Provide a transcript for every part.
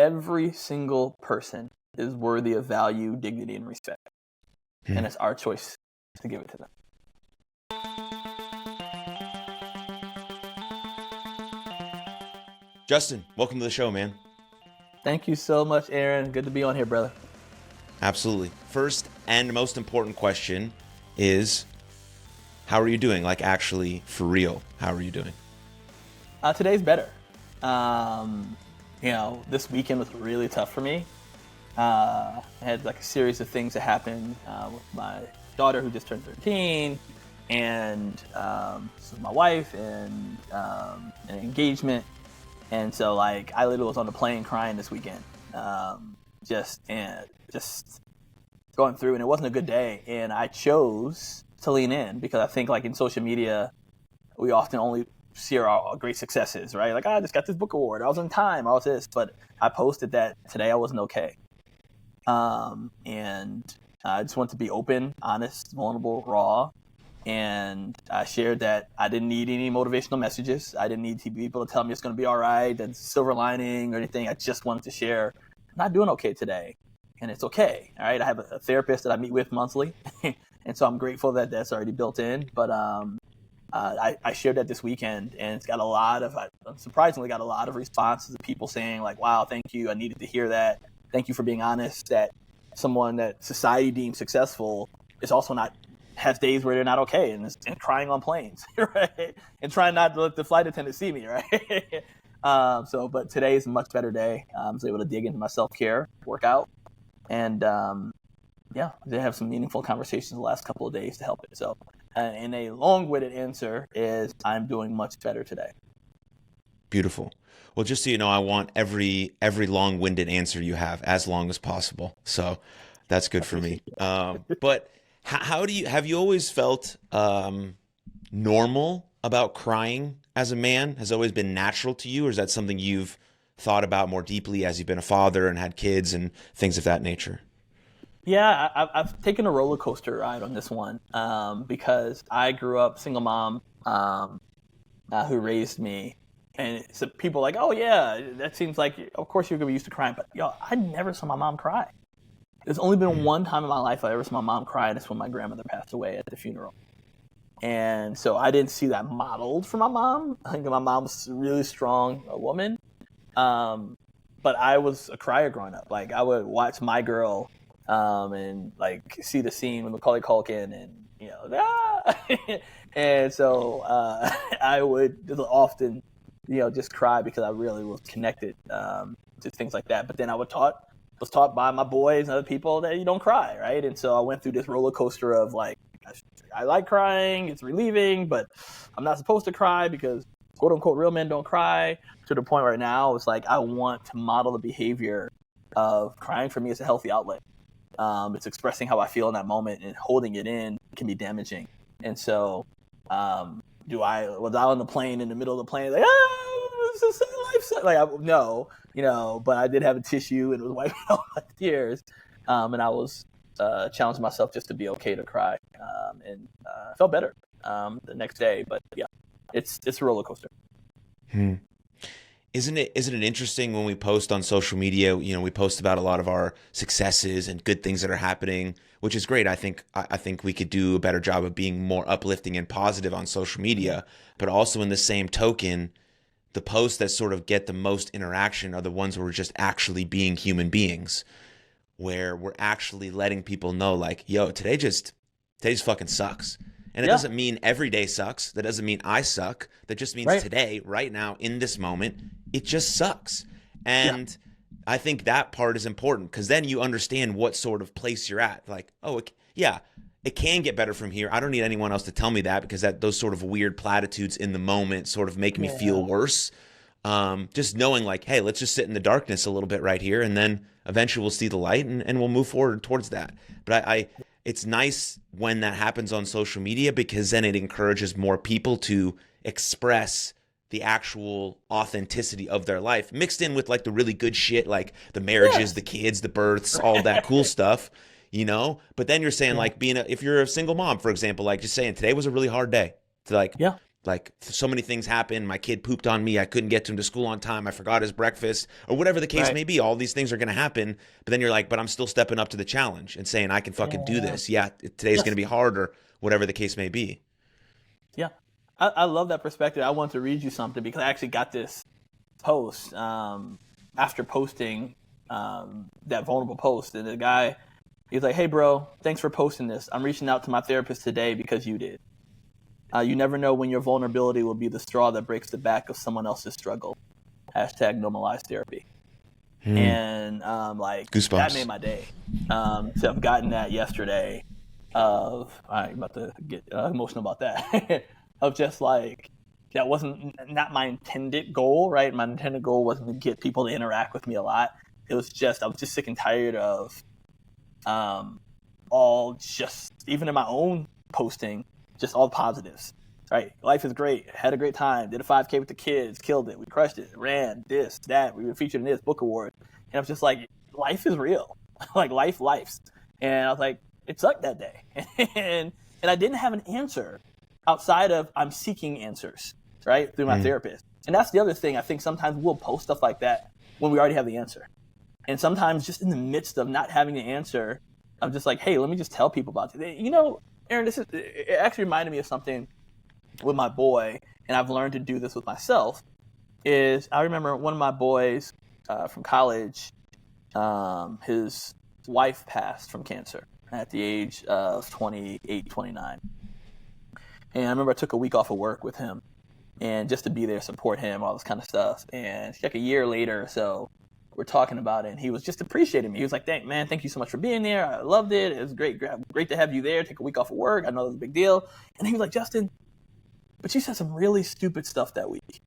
every single person is worthy of value, dignity, and respect. And it's our choice to give it to them. Justin, welcome to the show, man. Thank you so much, Aaron. Good to be on here, brother. Absolutely. First and most important question is, how are you doing? Like, actually, for real, how are you doing? Today's better. This weekend was really tough for me. I had like a series of things that happened with my daughter who just turned 13, and my wife, and an engagement. And so, like, I literally was on the plane crying this weekend, just going through, and it wasn't a good day. And I chose to lean in because I think, like, in social media, we often only see our great successes, right? Like, I just got this book award, I was on time, I was this. But I posted that today I wasn't okay. And I just want to be open, honest, vulnerable, raw. And I shared that I didn't need any motivational messages. I didn't need people to tell me it's going to be all right, that's silver lining or anything. I just wanted to share, I'm not doing okay today, and it's okay. All right. I have a therapist that I meet with monthly. And so I'm grateful that that's already built in. But I shared that this weekend, and it's got surprisingly got a lot of responses of people saying, like, wow, thank you. I needed to hear that. Thank you for being honest, that someone that society deems successful is also has days where they're not okay and crying on planes, right? And trying not to let the flight attendant see me, right? But today is a much better day. I was able to dig into my self-care, work out, and I did have some meaningful conversations the last couple of days to help it. So, and a long-winded answer is I'm doing much better today. Beautiful. Well, just so you know, I want every long-winded answer you have as long as possible. So that's good for me. But have you always felt normal about crying as a man? Has it always been natural to you, or is that something you've thought about more deeply as you've been a father and had kids and things of that nature? Yeah, I've taken a roller coaster ride on this one because I grew up single mom who raised me. And so people are like, oh, yeah, that seems like, of course you're going to be used to crying. But, I never saw my mom cry. There's only been one time in my life I ever saw my mom cry, and it's when my grandmother passed away at the funeral. And so I didn't see that modeled from my mom. I think my mom was a really strong woman. But I was a crier growing up. Like, I would watch My Girl and, like, see the scene with Macaulay Culkin and, and so I would often just cry because I really was connected to things like that. But then I was taught by my boys and other people that you don't cry, right? And so I went through this roller coaster of, like, I like crying, it's relieving, but I'm not supposed to cry because quote unquote real men don't cry, to the point right now it's like I want to model the behavior of crying. For me, it's a healthy outlet. It's expressing how I feel in that moment, and holding it in can be damaging. And so was I on the plane in the middle of the plane like, this is life, like, no, but I did have a tissue and it was wiping out my tears, and I was challenging myself just to be okay to cry, and I felt better the next day. But yeah, it's a roller coaster. Isn't it interesting when we post on social media, we post about a lot of our successes and good things that are happening, which is great. I think we could do a better job of being more uplifting and positive on social media, but also in the same token, the posts that sort of get the most interaction are the ones where we're just actually being human beings, where we're actually letting people know, like, yo, today just fucking sucks. And it doesn't mean every day sucks. That doesn't mean I suck. That just means today, right now, in this moment, it just sucks. And I think that part is important, because then you understand what sort of place you're at. Like, it can get better from here. I don't need anyone else to tell me that, because those sort of weird platitudes in the moment sort of make me feel worse. Just knowing, like, hey, let's just sit in the darkness a little bit right here, and then eventually we'll see the light, and we'll move forward towards that. But it's nice when that happens on social media, because then it encourages more people to express the actual authenticity of their life, mixed in with, like, the really good shit, like the marriages, the kids, the births, all that cool stuff, But then you're saying, like, if you're a single mom, for example, like, just saying today was a really hard day. To, like, like so many things happened. My kid pooped on me. I couldn't get to him to school on time. I forgot his breakfast or whatever the case may be. All these things are going to happen. But then you're like, but I'm still stepping up to the challenge and saying, I can fucking do Yeah. this. Yeah, today's going to be hard or whatever the case may be. Yeah. I love that perspective. I want to read you something because I actually got this post after posting that vulnerable post. And the guy, he's like, hey, bro, thanks for posting this. I'm reaching out to my therapist today because you did. You never know when your vulnerability will be the straw that breaks the back of someone else's struggle. Hashtag normalize therapy. And like Goosebumps. that made my day. So I've gotten that yesterday I'm about to get emotional about that. Of just like, that wasn't not my intended goal, right? My intended goal wasn't to get people to interact with me a lot. It was just, I was just sick and tired of all just, even in my own posting, just all the positives, right? Life is great. Had a great time. Did a 5K with the kids. Killed it. We crushed it. Ran this, that. We were featured in this book award. And I was just like, life is real. Like life's. And I was like, it sucked that day. and I didn't have an answer outside of I'm seeking answers, right? Through my therapist. And that's the other thing. I think sometimes we'll post stuff like that when we already have the answer. And sometimes just in the midst of not having the answer, I'm just like, hey, let me just tell people about it. You know, Aaron, it actually reminded me of something with my boy, and I've learned to do this with myself, is I remember one of my boys from college, his wife passed from cancer at the age of 28, 29. And I remember I took a week off of work with him and just to be there, support him, all this kind of stuff. And like a year later or so, we're talking about it, and he was just appreciating me. He was like, thank you so much for being there. I loved it. It was great to have you there. Take a week off of work. I know it was a big deal. And he was like, Justin, but you said some really stupid stuff that week.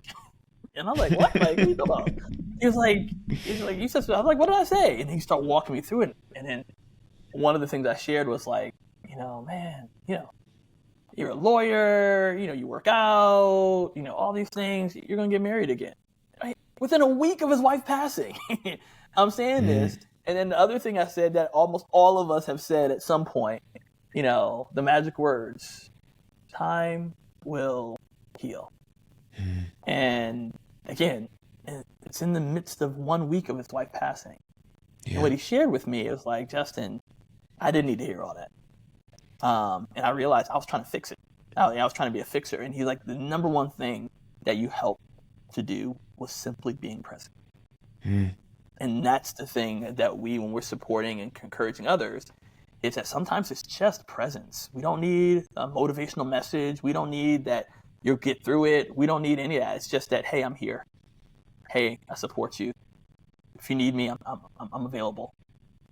And I'm like, what? Like, what are you talking about? He was like, you said so. I was like, what did I say? And he started walking me through it. And then one of the things I shared was like, man, you're a lawyer, you work out, all these things. You're going to get married again. Right? Within a week of his wife passing. I'm saying this. And then the other thing I said that almost all of us have said at some point, the magic words, time will heal. And again, it's in the midst of 1 week of his wife passing. Yeah. And what he shared with me, it was like, Justin, I didn't need to hear all that. And I realized I was trying to fix it. I was trying to be a fixer. And he's like, the number one thing that you helped to do was simply being present. And that's the thing that when we're supporting and encouraging others, is that sometimes it's just presence. We don't need a motivational message. We don't need that you'll get through it. We don't need any of that. It's just that, hey, I'm here. Hey, I support you. If you need me, I'm available.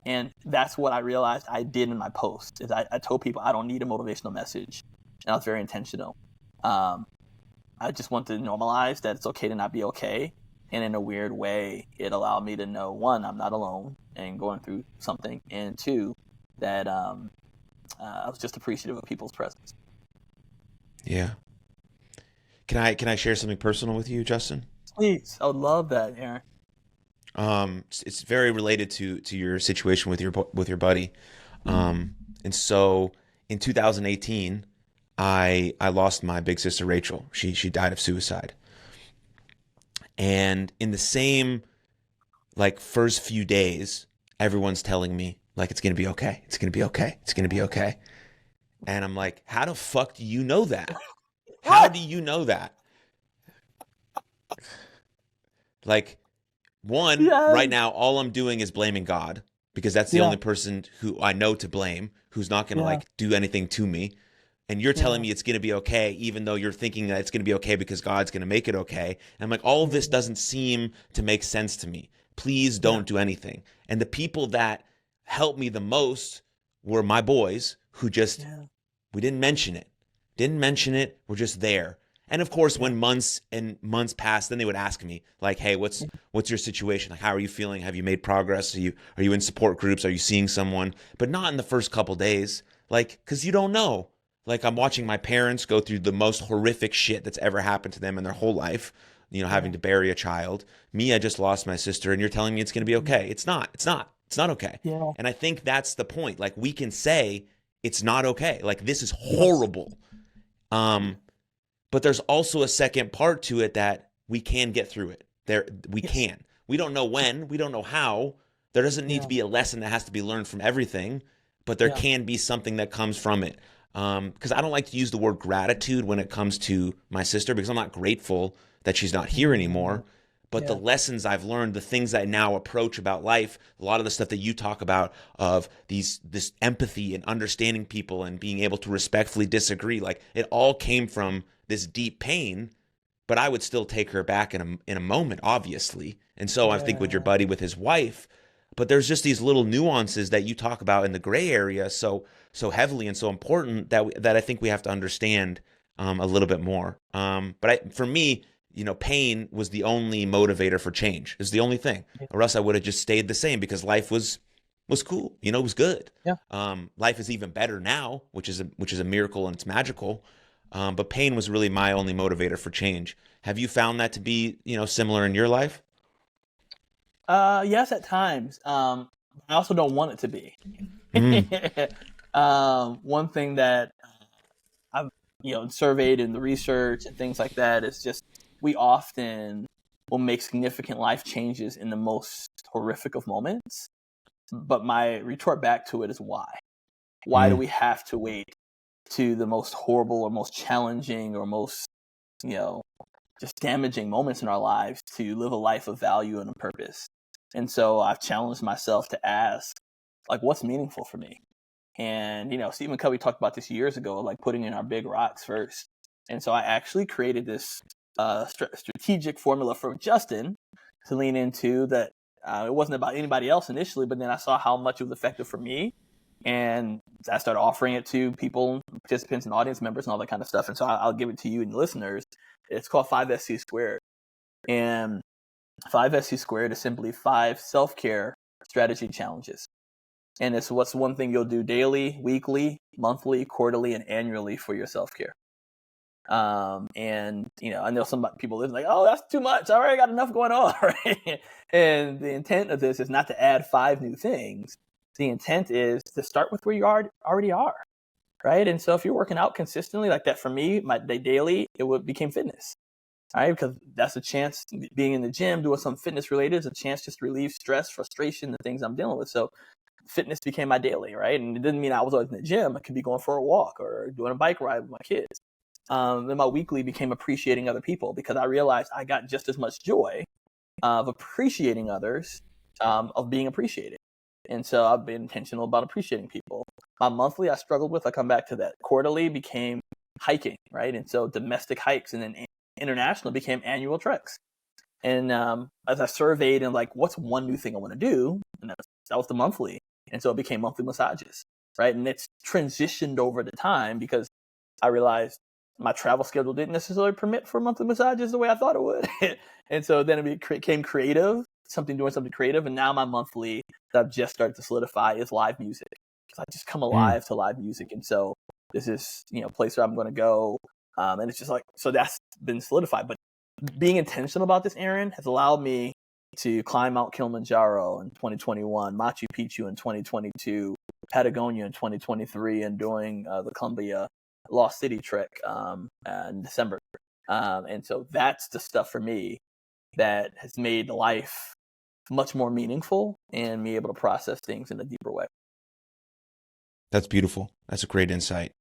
And that's what I realized I did in my post. Is I told people I don't need a motivational message, and I was very intentional. I just want to normalize that it's okay to not be okay. And in a weird way, it allowed me to know, one, I'm not alone and going through something, and two, that I was just appreciative of people's presence. Yeah. Can I share something personal with you, Justin? Please, I would love that, Aaron. It's very related to your situation with your buddy. And so in 2018, I lost my big sister Rachel. She died of suicide. And in the same first few days, everyone's telling me it's gonna be okay. It's gonna be okay. It's gonna be okay. And I'm like, how the fuck do you know that? How do you know that? Right now, all I'm doing is blaming God because that's the only person who I know to blame, who's not going to do anything to me. And you're telling me it's going to be okay, even though you're thinking that it's going to be okay because God's going to make it okay. And I'm like, all of this doesn't seem to make sense to me. Please don't do anything. And the people that helped me the most were my boys who just, we didn't mention it. We're just there. And of course, when months and months passed, then they would ask me hey, what's your situation? How are you feeling? Have you made progress? Are you in support groups? Are you seeing someone? But not in the first couple days, because you don't know. I'm watching my parents go through the most horrific shit that's ever happened to them in their whole life, having to bury a child. Me, I just lost my sister, and you're telling me it's going to be okay. It's not okay. Yeah. And I think that's the point. We can say it's not okay. This is horrible. but there's also a second part to it that we can get through it. We Yes. can. We don't know when, we don't know how. There doesn't need to Yeah. be a lesson that has to be learned from everything, but there Yeah. can be something that comes from it. Because I don't like to use the word gratitude when it comes to my sister, because I'm not grateful that she's not here Mm, anymore. But the yeah. lessons I've learned, the things I now approach about life, a lot of the stuff that you talk about of this empathy and understanding people and being able to respectfully disagree, like it all came from this deep pain. But I would still take her back in a moment, obviously. And so I think with your Yeah. buddy with his wife, but there's just these little nuances that you talk about in the gray area so heavily and so important that I think we have to understand a little bit more. For me, pain was the only motivator for change. It's the only thing, or else I would have just stayed the same because life was cool. It was good. Yeah. Life is even better now, which is a miracle and it's magical. But pain was really my only motivator for change. Have you found that to be similar in your life? Yes, at times. I also don't want it to be. Mm, One thing that I've surveyed in the research and things like that is just we often will make significant life changes in the most horrific of moments. But my retort back to it is why? Why do mm, we have to wait to the most horrible or most challenging or most you know just damaging moments in our lives to live a life of value and a purpose? And so I've challenged myself to ask, like, what's meaningful for me? And, Stephen Covey talked about this years ago, like putting in our big rocks first. And so I actually created this strategic formula for Justin to lean into that. It wasn't about anybody else initially, but then I saw how much it was effective for me. And I started offering it to people, participants, and audience members, and all that kind of stuff. And so I'll give it to you and the listeners. It's called 5SC Squared. And 5SC Squared is simply 5 self care strategy challenges. And it's what's one thing you'll do daily, weekly, monthly, quarterly, and annually for your self care. And I know some people live like, oh, that's too much. I already got enough going on, right? And the intent of this is not to add 5 new things. The intent is to start with where you already are, right? And so if you're working out consistently like that, for me, my day daily, became fitness, right? Because that's a chance. Being in the gym, doing something fitness related, is a chance just to relieve stress, frustration, the things I'm dealing with. So fitness became my daily, right? And it didn't mean I was always in the gym. I could be going for a walk or doing a bike ride with my kids. Then my weekly became appreciating other people because I realized I got just as much joy of appreciating others, of being appreciated. And so I've been intentional about appreciating people. My monthly, I struggled with. I come back to that. Quarterly became hiking, right? And so domestic hikes, and then international became annual treks. And as I surveyed and like, what's one new thing I want to do? And that was the monthly. And so it became monthly massages, right? And it's transitioned over the time because I realized my travel schedule didn't necessarily permit for monthly massages the way I thought it would. And so then it became creative, doing something creative. And now my monthly that I've just started to solidify is live music. Because I just come mm. alive to live music. And so this is, a place where I'm going to go. And it's just like, so that's been solidified. But being intentional about this, Aaron, has allowed me to climb Mount Kilimanjaro in 2021, Machu Picchu in 2022, Patagonia in 2023, and doing the Columbia Lost City trek in December. And so that's the stuff for me that has made life much more meaningful and me able to process things in a deeper way. That's beautiful. That's a great insight.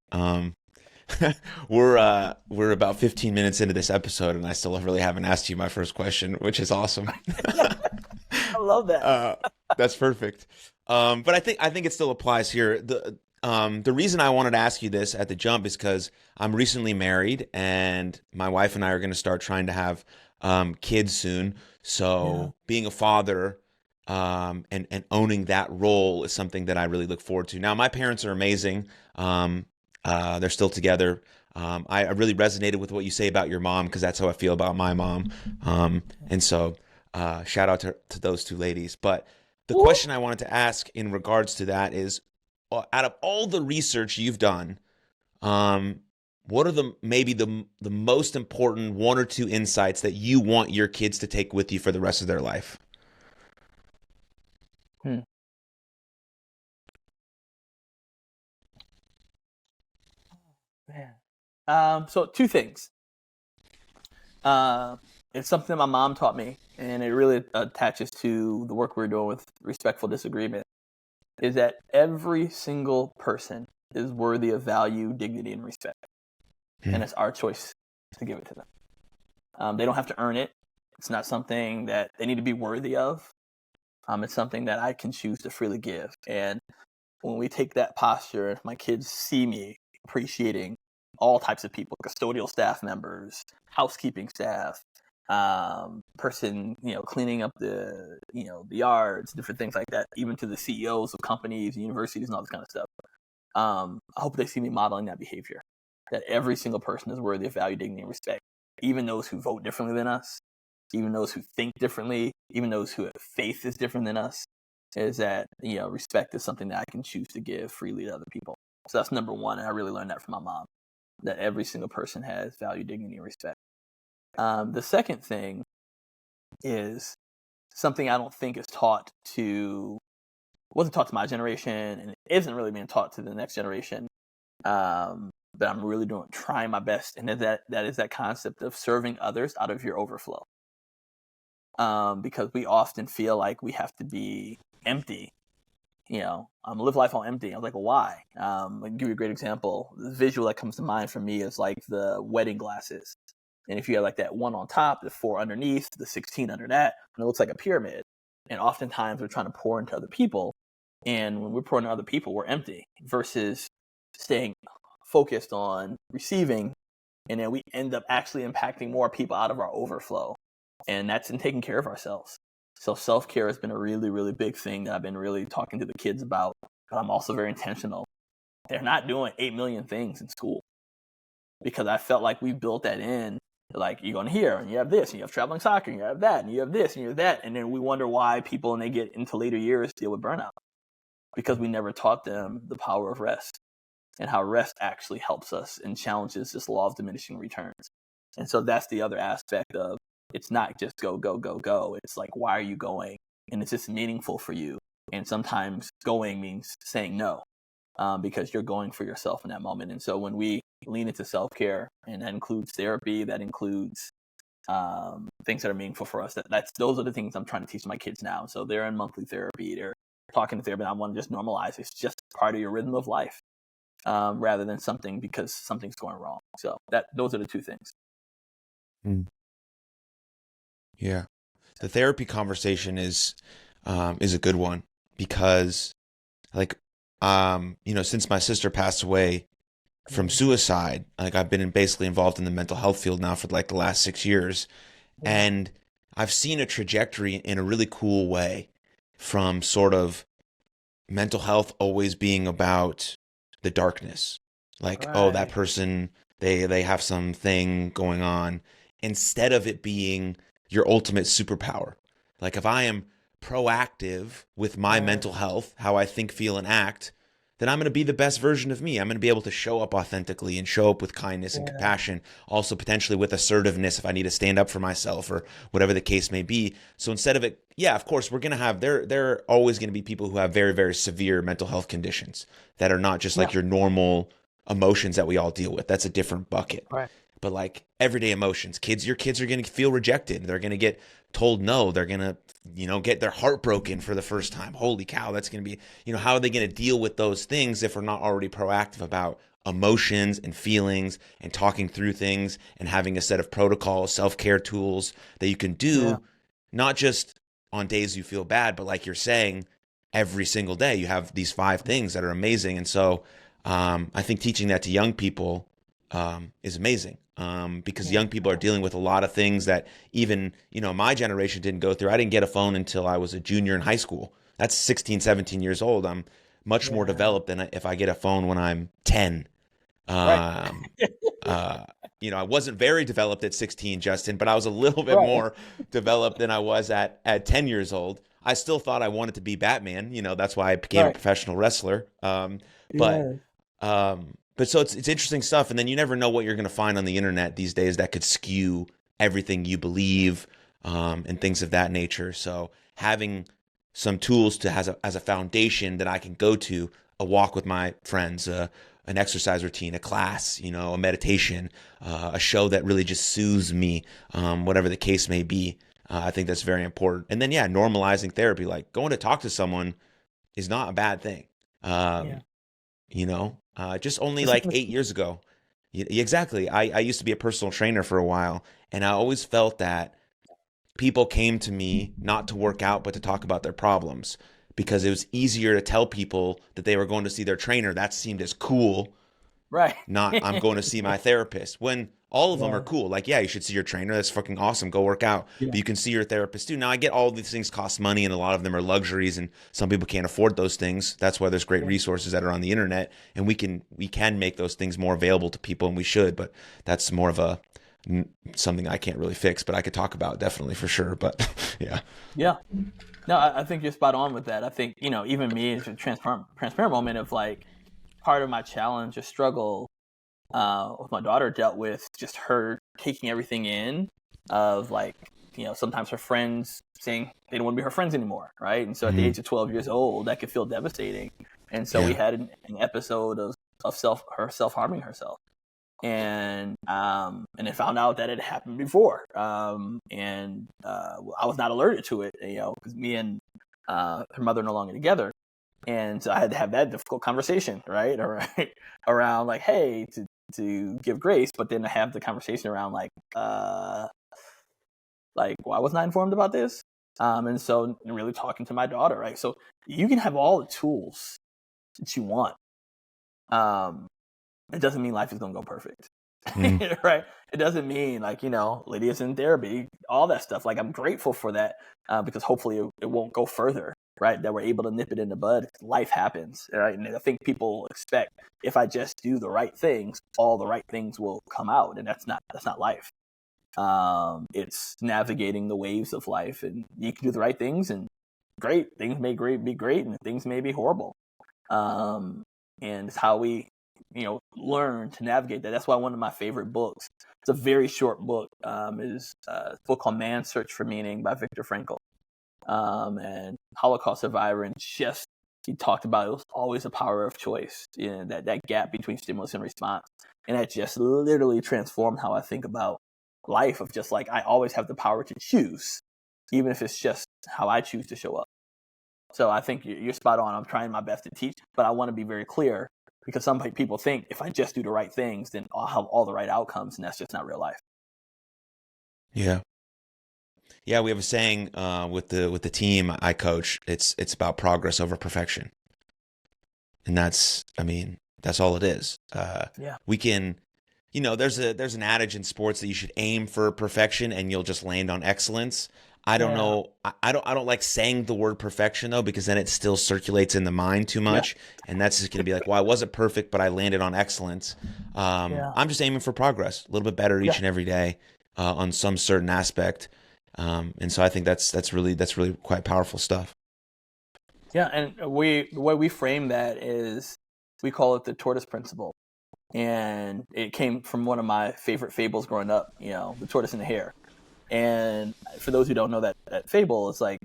We're about 15 minutes into this episode, and I still really haven't asked you my first question, which is awesome. I love that. uh, that's perfect. But I think it still applies here. The reason I wanted to ask you this at the jump is because I'm recently married, and my wife and I are going to start trying to have kids soon. Yeah. So being a father and owning that role is something that I really look forward to. Now, my parents are amazing. They're still together. I really resonated with what you say about your mom because that's how I feel about my mom. And so shout out to those two ladies. But the question I wanted to ask in regards to that is, out of all the research you've done, what are maybe the most important 1 or 2 insights that you want your kids to take with you for the rest of their life? Hmm. Man. So 2 things. Uh, it's something my mom taught me, and it really attaches to the work we're doing with respectful disagreement. Is that every single person is worthy of value, dignity, and respect, and it's our choice to give it to them. They don't have to earn it. It's not something that they need to be worthy of. It's something that I can choose to freely give. And when we take that posture, if my kids see me appreciating all types of people, custodial staff members, housekeeping staff, person, cleaning up the yards, different things like that, even to the CEOs of companies, universities, and all this kind of stuff. I hope they see me modeling that behavior, that every single person is worthy of value, dignity, and respect, even those who vote differently than us, even those who think differently, even those who have faith is different than us, is that, respect is something that I can choose to give freely to other people. So that's number one. And I really learned that from my mom, that every single person has value, dignity, and respect. The second thing is something I don't think is wasn't taught to my generation, and it isn't really being taught to the next generation. But I'm really trying my best, and that is that concept of serving others out of your overflow. Because we often feel like we have to be empty. Live life on empty. I was like, well, why? I'll give you a great example. The visual that comes to mind for me is like the wedding glasses. And if you have like that one on top, the 4 underneath, the 16 under that, and it looks like a pyramid. And oftentimes we're trying to pour into other people. And when we're pouring into other people, we're empty versus staying focused on receiving. And then we end up actually impacting more people out of our overflow. And that's in taking care of ourselves. So self-care has been a really, really big thing that I've been really talking to the kids about. But I'm also very intentional. They're not doing 8 million things in school because I felt like we built that in. Like, you're going here and you have this, and you have traveling soccer, and you have that, and you have this, and you have that. And then we wonder why people, when they get into later years, deal with burnout. Because we never taught them the power of rest and how rest actually helps us and challenges this law of diminishing returns. And so that's the other aspect of, it's not just go, go, go, go. It's like, why are you going? And is this meaningful for you? And sometimes going means saying no, because you're going for yourself in that moment. And so when we lean into self-care, and that includes therapy, that includes things that are meaningful for us, those are the things I'm trying to teach my kids now. So they're in monthly therapy, they're talking to therapy. I want to just normalize it's just part of your rhythm of life, rather than something because something's going wrong. So those are the two things. Yeah. The therapy conversation is a good one because, like, since my sister passed away from suicide, like, I've been basically involved in the mental health field now for like the last 6 years. And I've seen a trajectory in a really cool way from sort of mental health always being about the darkness. Like, oh, that person, they have something going on, instead of it being your ultimate superpower. Like, if I am proactive with my mental health, how I think, feel, and act, then I'm going to be the best version of me. I'm going to be able to show up authentically and show up with kindness and compassion, also potentially with assertiveness if I need to stand up for myself or whatever the case may be. So instead of it, of course, we're going to have, there are always going to be people who have very, very severe mental health conditions that are not just like your normal emotions that we all deal with. That's a different bucket. Right. But like everyday emotions, your kids are going to feel rejected. They're going to get told no. They're going to, get their heart broken for the first time. Holy cow, that's going to be, how are they going to deal with those things if we're not already proactive about emotions and feelings and talking through things and having a set of protocols, self-care tools that you can do, not just on days you feel bad, but like you're saying, every single day you have these 5 things that are amazing. And so I think teaching that to young people is amazing. Because young people are dealing with a lot of things that even, my generation didn't go through. I didn't get a phone until I was a junior in high school. That's 16, 17 years old. I'm much more developed than if I get a phone when I'm 10. I wasn't very developed at 16, Justin, but I was a little bit more developed than I was at 10 years old. I still thought I wanted to be Batman. That's why I became a professional wrestler. But so it's interesting stuff. And then you never know what you're going to find on the internet these days that could skew everything you believe, and things of that nature. So having some tools as a foundation that I can go to, a walk with my friends, an exercise routine, a class, a meditation, a show that really just soothes me, whatever the case may be. I think that's very important. And then, yeah, normalizing therapy, like going to talk to someone is not a bad thing. Yeah. Um, just only like 8 years ago. Exactly. I used to be a personal trainer for a while, and I always felt that people came to me not to work out, but to talk about their problems because it was easier to tell people that they were going to see their trainer. That seemed as cool, Right. not I'm going to see my therapist. When all of them are Yeah. cool. Like, yeah, you should see your trainer. That's fucking awesome. Go work out. Yeah. But you can see your therapist too. Now, I get all these things cost money and a lot of them are luxuries and some people can't afford those things. That's why there's great Yeah. resources that are on the internet and we can make those things more available to people and we should, but that's more of a something I can't really fix, but I could talk about definitely for sure. But yeah. Yeah. No, I think you're spot on with that. I think, even me, it's a transparent moment of like part of my challenge or struggle with my daughter dealt with just her taking everything in of like, sometimes her friends saying they don't want to be her friends anymore. Right. And so at the Mm-hmm. age of 12 years old, that could feel devastating. And so we Yeah. had an episode of her self-harming herself. And it found out that it happened before. I was not alerted to it, because me and her mother are no longer together. And so I had to have that difficult conversation, right? Around like, hey, to give grace, but then to have the conversation around well, I was not informed about this. And so really talking to my daughter, right? So you can have all the tools that you want. It doesn't mean life is going to go perfect. Mm-hmm. Right? It doesn't mean Lydia's in therapy, all that stuff. Like I'm grateful for that because hopefully it won't go further, right? That we're able to nip it in the bud. Life happens, right? And I think people expect if I just do the right things, all the right things will come out, and that's not life. It's navigating the waves of life, and you can do the right things, and great things may be great, and things may be horrible. And it's how we learn to navigate that. That's why one of my favorite books, it's a very short book, is a book called Man's Search for Meaning by Viktor Frankl. And Holocaust survivor, and just he talked about it was always a power of choice, that gap between stimulus and response. And that just literally transformed how I think about life, of just like I always have the power to choose, even if it's just how I choose to show up. So I think you're spot on. I'm trying my best to teach, but I want to be very clear because some people think if I just do the right things, then I'll have all the right outcomes, and that's just not real life. Yeah. Yeah, we have a saying with the team I coach. It's about progress over perfection, and that's all it is. Yeah. We can, there's an adage in sports that you should aim for perfection and you'll just land on excellence. I don't know. I don't like saying the word perfection though, because then it still circulates in the mind too much, and that's just going to be like, well, I wasn't perfect, but I landed on excellence. I'm just aiming for progress, a little bit better each and every day on some certain aspect. And so I think that's really quite powerful stuff. Yeah, and the way we frame that is we call it the tortoise principle, and it came from one of my favorite fables growing up. The tortoise and the hare. And for those who don't know that fable, it's like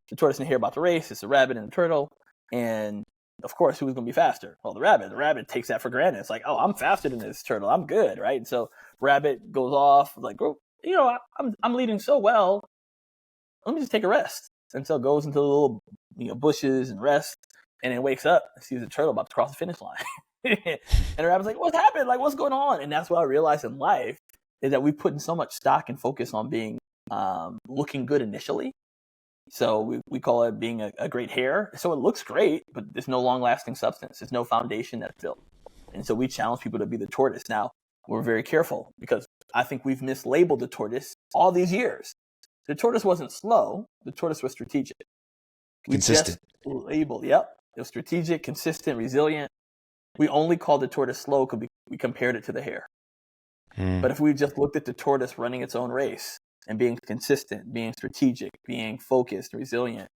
the tortoise and the hare about to race. It's a rabbit and a turtle, and of course, who's going to be faster? Well, the rabbit. The rabbit takes that for granted. It's like, oh, I'm faster than this turtle. I'm good, right? And so rabbit goes off like, oh, I'm leading so well. Let me just take a rest. And so goes into the little bushes and rests, and then wakes up and sees the turtle about to cross the finish line. And the rabbit's like, what's happened? Like, what's going on? And that's what I realized in life is that we put in so much stock and focus on being looking good initially. So we call it being a great hare. So it looks great, but there's no long-lasting substance. There's no foundation that's built. And so we challenge people to be the tortoise. Now, we're very careful because I think we've mislabeled the tortoise all these years. The tortoise wasn't slow. The tortoise was strategic. We Consistent. just labeled, it was strategic, consistent, resilient. We only called the tortoise slow because we compared it to the hare. But if we just looked at the tortoise running its own race and being consistent, being strategic, being focused, resilient,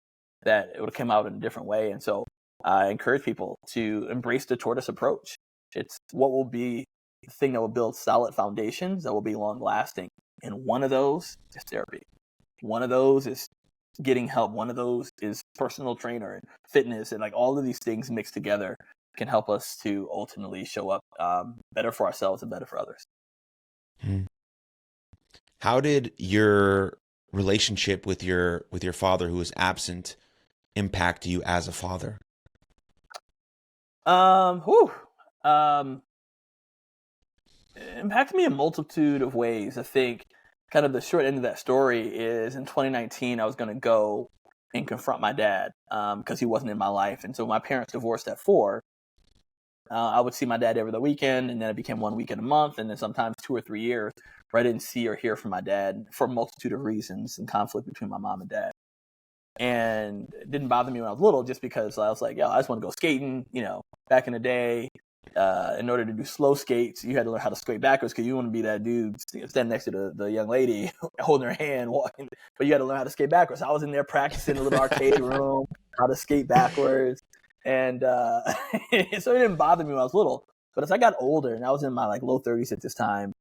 that it would have come out in a different way. And so I encourage people to embrace the tortoise approach. It's what will be the thing that will build solid foundations that will be long lasting. And one of those is therapy. One of those is getting help. One of those is personal trainer and fitness, and like all of these things mixed together can help us to ultimately show up better for ourselves and better for others. How did your relationship with your father, who was absent, impact you as a father? Whew. It impacted me in a multitude of ways. I think kind of the short end of that story is in 2019, I was going to go and confront my dad because he wasn't in my life. And so my parents divorced at 4. I would see my dad every other weekend, and then it became 1 weekend a month, and then sometimes 2 or 3 years where I didn't see or hear from my dad for a multitude of reasons and conflict between my mom and dad. And it didn't bother me when I was little just because I was like, yo, I just want to go skating. Back in the day, in order to do slow skates, you had to learn how to skate backwards because you want to be that dude standing next to the young lady holding her hand, walking. But you had to learn how to skate backwards. I was in there practicing in a little arcade room, how to skate backwards. And so it didn't bother me when I was little. But as I got older, and I was in my low 30s at this time,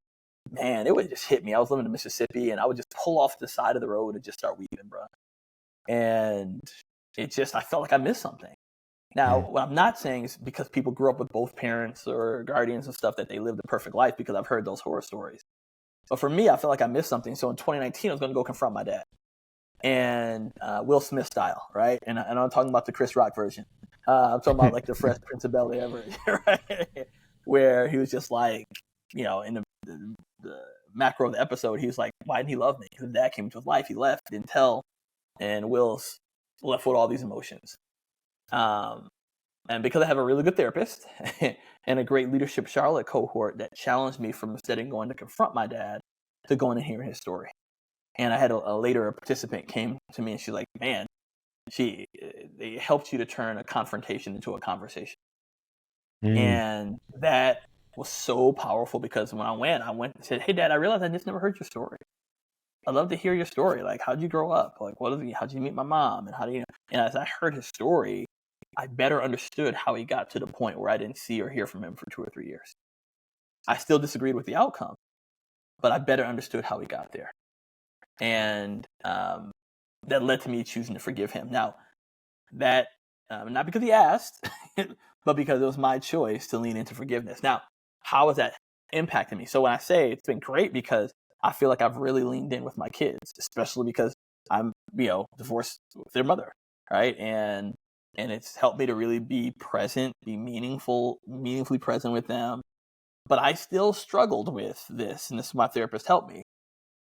man, it would just hit me. I was living in Mississippi, and I would just pull off the side of the road and just start weeping, bro. And I felt like I missed something. Now, what I'm not saying is because people grew up with both parents or guardians and stuff that they lived a perfect life, because I've heard those horror stories. But for me, I felt like I missed something. So in 2019, I was going to go confront my dad. And Will Smith style, right? And I'm talking about the Chris Rock version. I'm talking about the Fresh Prince of Bel-Air version, right? Where he was just in the macro of the episode, he was like, why didn't he love me? His dad came into his life. He left, didn't tell. And Will's left with all these emotions. And because I have a really good therapist and a great Leadership Charlotte cohort that challenged me from instead of going to confront my dad to going and hearing his story. And I had a participant came to me and she's like, man, they helped you to turn a confrontation into a conversation. And that was so powerful because when I went and said, hey, Dad, I realized I just never heard your story. I'd love to hear your story. How'd you grow up? How'd you meet my mom? And and as I heard his story, I better understood how he got to the point where I didn't see or hear from him for 2 or 3 years. I still disagreed with the outcome, but I better understood how he got there. And that led to me choosing to forgive him. Now, that, not because he asked, but because it was my choice to lean into forgiveness. Now, how has that impacted me? So when I say it's been great because I feel like I've really leaned in with my kids, especially because I'm, divorced with their mother, right? And it's helped me to really be present, be meaningfully present with them. But I still struggled with this, and this is my therapist helped me,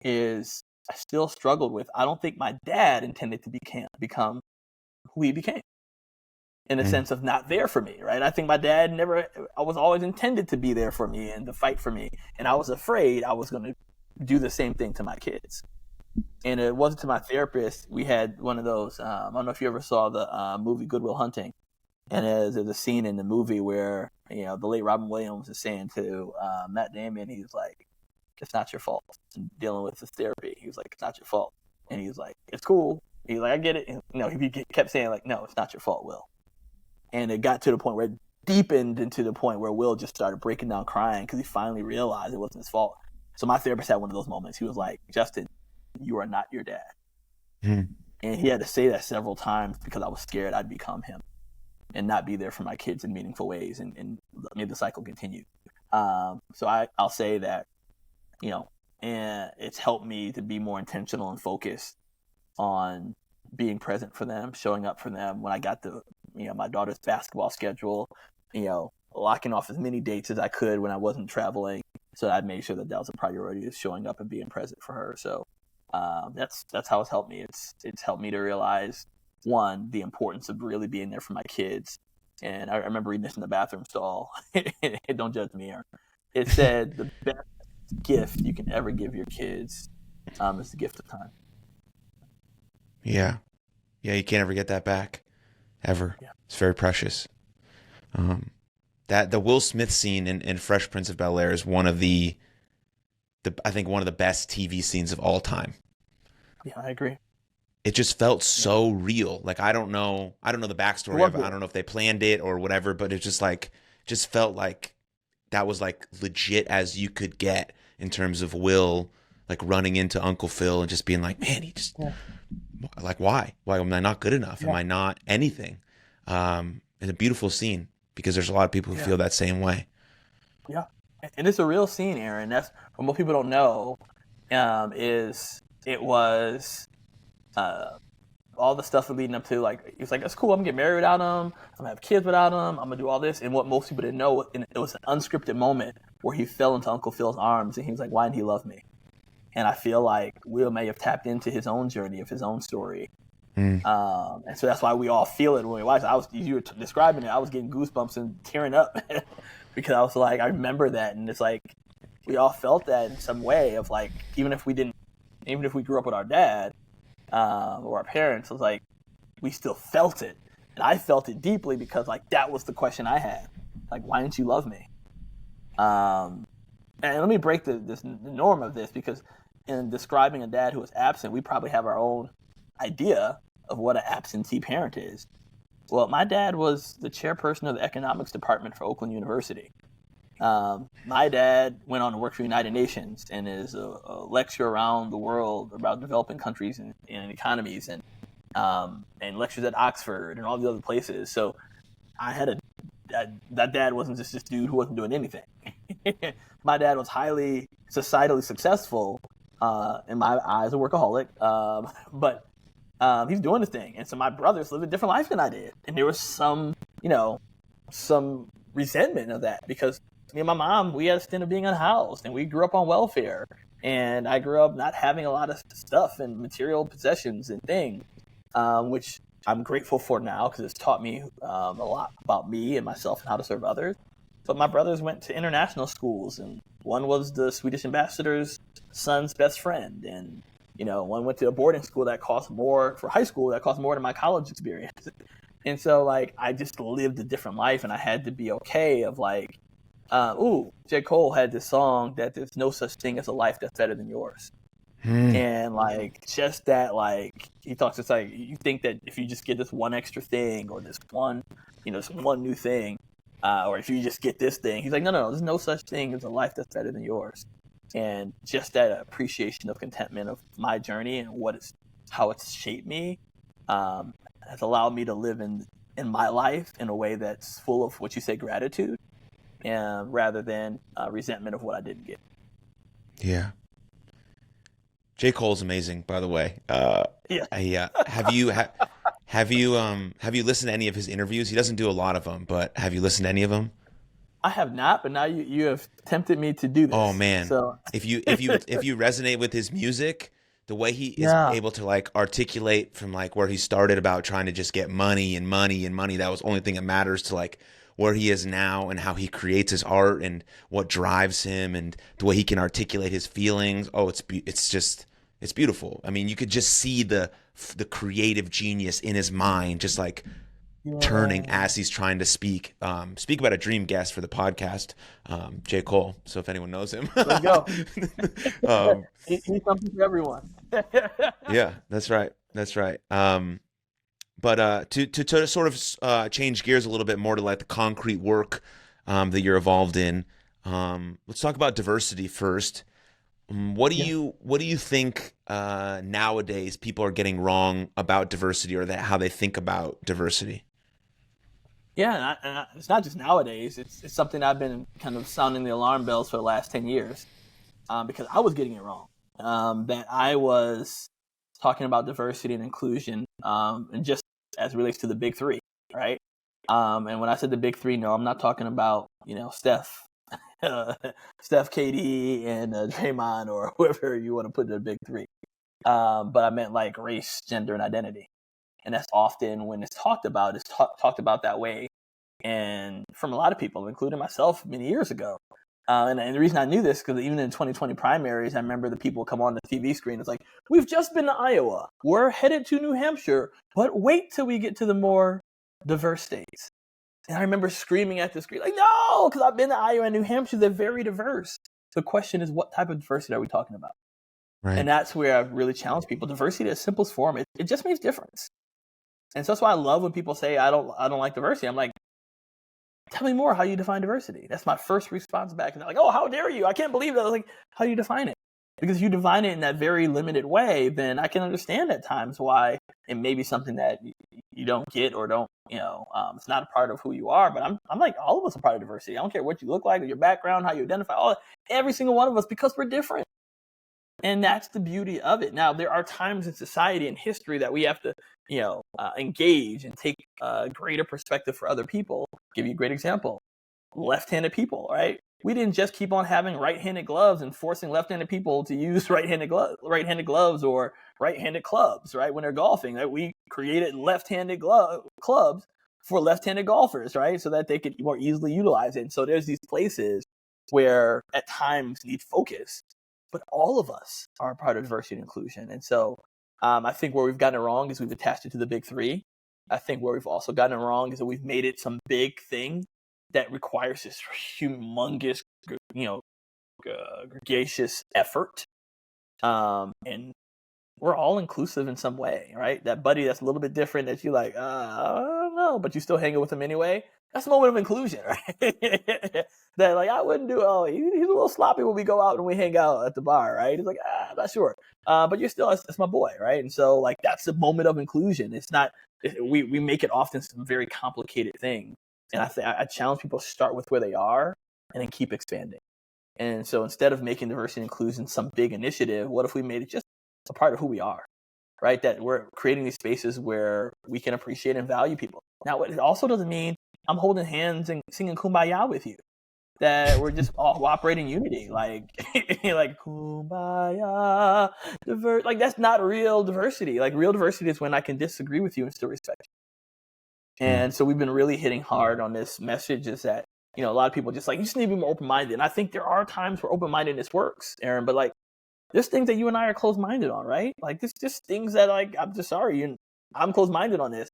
is I still struggled with, I don't think my dad intended to become who he became in the sense of not there for me, right? I think my dad I was always intended to be there for me and to fight for me. And I was afraid I was going to do the same thing to my kids. And it wasn't to my therapist. We had one of those, I don't know if you ever saw the movie Good Will Hunting. And there's a scene in the movie where, the late Robin Williams is saying to Matt Damon, he's like, it's not your fault. And dealing with his therapy, he was like, it's not your fault. And he was like, it's cool. He's like, I get it. And, he kept saying no, it's not your fault, Will. And it got to the point where it deepened into the point where Will just started breaking down crying because he finally realized it wasn't his fault. So my therapist had one of those moments. He was like, Justin, you are not your dad. And he had to say that several times because I was scared I'd become him and not be there for my kids in meaningful ways and made the cycle continue. So I'll say that, and it's helped me to be more intentional and focused on being present for them, showing up for them when I got my daughter's basketball schedule, locking off as many dates as I could when I wasn't traveling. So I made sure that was a priority, is showing up and being present for her. So that's how it's helped me. It's helped me to realize, one, the importance of really being there for my kids. And I remember reading this in the bathroom stall. Don't judge me here. It said the best gift you can ever give your kids is the gift of time. Yeah, you can't ever get that back, ever. Yeah. It's very precious. That the Will Smith scene in Fresh Prince of Bel-Air is one of the I think one of the best TV scenes of all time. Yeah, I agree. It just felt so real. I don't know the backstory of it. I don't know if they planned it or whatever, but it just felt like that was legit as you could get in terms of Will running into Uncle Phil and just being like, man, he just why am I not good enough? Am I not anything? It's a beautiful scene. because there's a lot of people who Yeah. feel that same way. Yeah. And it's a real scene, Aaron. That's what most people don't know. Is it was all the stuff leading up to, like, he was like, that's cool, I'm gonna get married without him, I'm gonna have kids without him, I'm gonna do all this. And what most people didn't know, it was an unscripted moment where he fell into Uncle Phil's arms and he was like, why didn't he love me? And I feel like Will may have tapped into his own journey of his own story. And so that's why we all feel it when we watch it. You were describing it, I was getting goosebumps and tearing up because I was like, I remember that. And it's like, we all felt that in some way of like, even if we grew up with our dad, or our parents, it was like, we still felt it. And I felt it deeply because, like, that was the question I had. Like, why didn't you love me? And let me break the norm of this, because in describing a dad who is absent, we probably have our own idea of what an absentee parent is. Well, my dad was the chairperson of the economics department for Oakland University. My dad went on to work for United Nations and is a lecturer around the world about developing countries and economies, and lectures at Oxford and all the other places. So I had that dad wasn't just this dude who wasn't doing anything. My dad was highly societally successful, in my eyes, a workaholic, but he's doing his thing. And so my brothers lived a different life than I did, and there was some resentment of that, because me and my mom, we had a stint of being unhoused, and we grew up on welfare, and I grew up not having a lot of stuff and material possessions and things, which I'm grateful for now, because it's taught me a lot about me and myself and how to serve others. But my brothers went to international schools, and one was the Swedish ambassador's son's best friend, and one went to a boarding school that cost more for high school, that cost more than my college experience. And so, like, I just lived a different life, and I had to be okay of, like, J. Cole had this song that there's no such thing as a life that's better than yours. And, like, just that, like, he talks, it's like, you think that if you just get this one extra thing, or this one new thing, or if you just get this thing, he's like, no, there's no such thing as a life that's better than yours. And just that appreciation of contentment of my journey and how it's shaped me, has allowed me to live in my life in a way that's full of what you say, gratitude, and rather than resentment of what I didn't get. Yeah. J. Cole's amazing, by the way. Yeah. Have you listened to any of his interviews? He doesn't do a lot of them, but have you listened to any of them? I have not, but now you have tempted me to do this. Oh man! So if you resonate with his music, the way he is able to, like, articulate from, like, where he started about trying to just get money and money and money, that was the only thing that matters, to, like, where he is now and how he creates his art and what drives him and the way he can articulate his feelings. Oh, it's beautiful. I mean, you could just see the creative genius in his mind, just like turning as he's trying to speak about a dream guest for the podcast, J. Cole. So if anyone knows him, let's go. He's something for everyone. Yeah, that's right. But to sort of change gears a little bit more to, like, the concrete work that you're involved in, let's talk about diversity first. What do you think nowadays people are getting wrong about diversity, or how they think about diversity? Yeah, and it's not just nowadays. It's something I've been kind of sounding the alarm bells for the last 10 years, because I was getting it wrong. That I was talking about diversity and inclusion, and just as it relates to the big three, right? And when I said the big three, no, I'm not talking about Steph, KD, and Draymond, or whoever you want to put in the big three. But I meant, like, race, gender, and identity. And that's often, when it's talked about, talked about that way. And from a lot of people, including myself, many years ago. And the reason I knew this, because even in 2020 primaries, I remember the people come on the TV screen. It's like, we've just been to Iowa. We're headed to New Hampshire. But wait till we get to the more diverse states. And I remember screaming at the screen, like, no, because I've been to Iowa and New Hampshire. They're very diverse. The question is, what type of diversity are we talking about? Right. And that's where I've really challenged people. Diversity, at its simplest form, it just means difference. And so that's why I love when people say, I don't like diversity. I'm like, tell me more how you define diversity. That's my first response back. And they're like, oh, how dare you? I can't believe that. I was like, how do you define it? Because if you define it in that very limited way, then I can understand at times why it may be something that you don't get or don't, it's not a part of who you are. But I'm like, all of us are part of diversity. I don't care what you look like, or your background, how you identify, every single one of us, because we're different. And that's the beauty of it. Now, there are times in society and history that we have to, engage and take a greater perspective for other people. I'll give you a great example. Left-handed people, right? We didn't just keep on having right-handed gloves and forcing left-handed people to use right-handed gloves or right-handed clubs, right? When they're golfing, right? We created left-handed clubs for left-handed golfers, right? So that they could more easily utilize it. And so there's these places where at times need focus, but all of us are a part of diversity and inclusion. And so I think where we've gotten it wrong is we've attached it to the big three. I think where we've also gotten it wrong is that we've made it some big thing that requires this humongous, gregarious effort. And we're all inclusive in some way, right? That buddy that's a little bit different that you like, I don't know, but you still hanging with him anyway. That's a moment of inclusion, right? That like, I wouldn't do, he's a little sloppy when we go out and we hang out at the bar, right? It's like, I'm not sure. But you're still, it's my boy, right? And so like, that's a moment of inclusion. It's not, we make it often some very complicated thing. And I challenge people to start with where they are and then keep expanding. And so instead of making diversity and inclusion some big initiative, what if we made it just a part of who we are, right? That we're creating these spaces where we can appreciate and value people. Now, it also doesn't mean I'm holding hands and singing Kumbaya with you. That we're just all operating unity, like like Kumbaya, like that's not real diversity. Like real diversity is when I can disagree with you and still respect you. And so we've been really hitting hard on this message is that, a lot of people just like, you just need to be more open-minded. And I think there are times where open-mindedness works, Aaron, but like there's things that you and I are closed-minded on, right? Like there's just things that like, I'm just sorry, I'm closed-minded on this.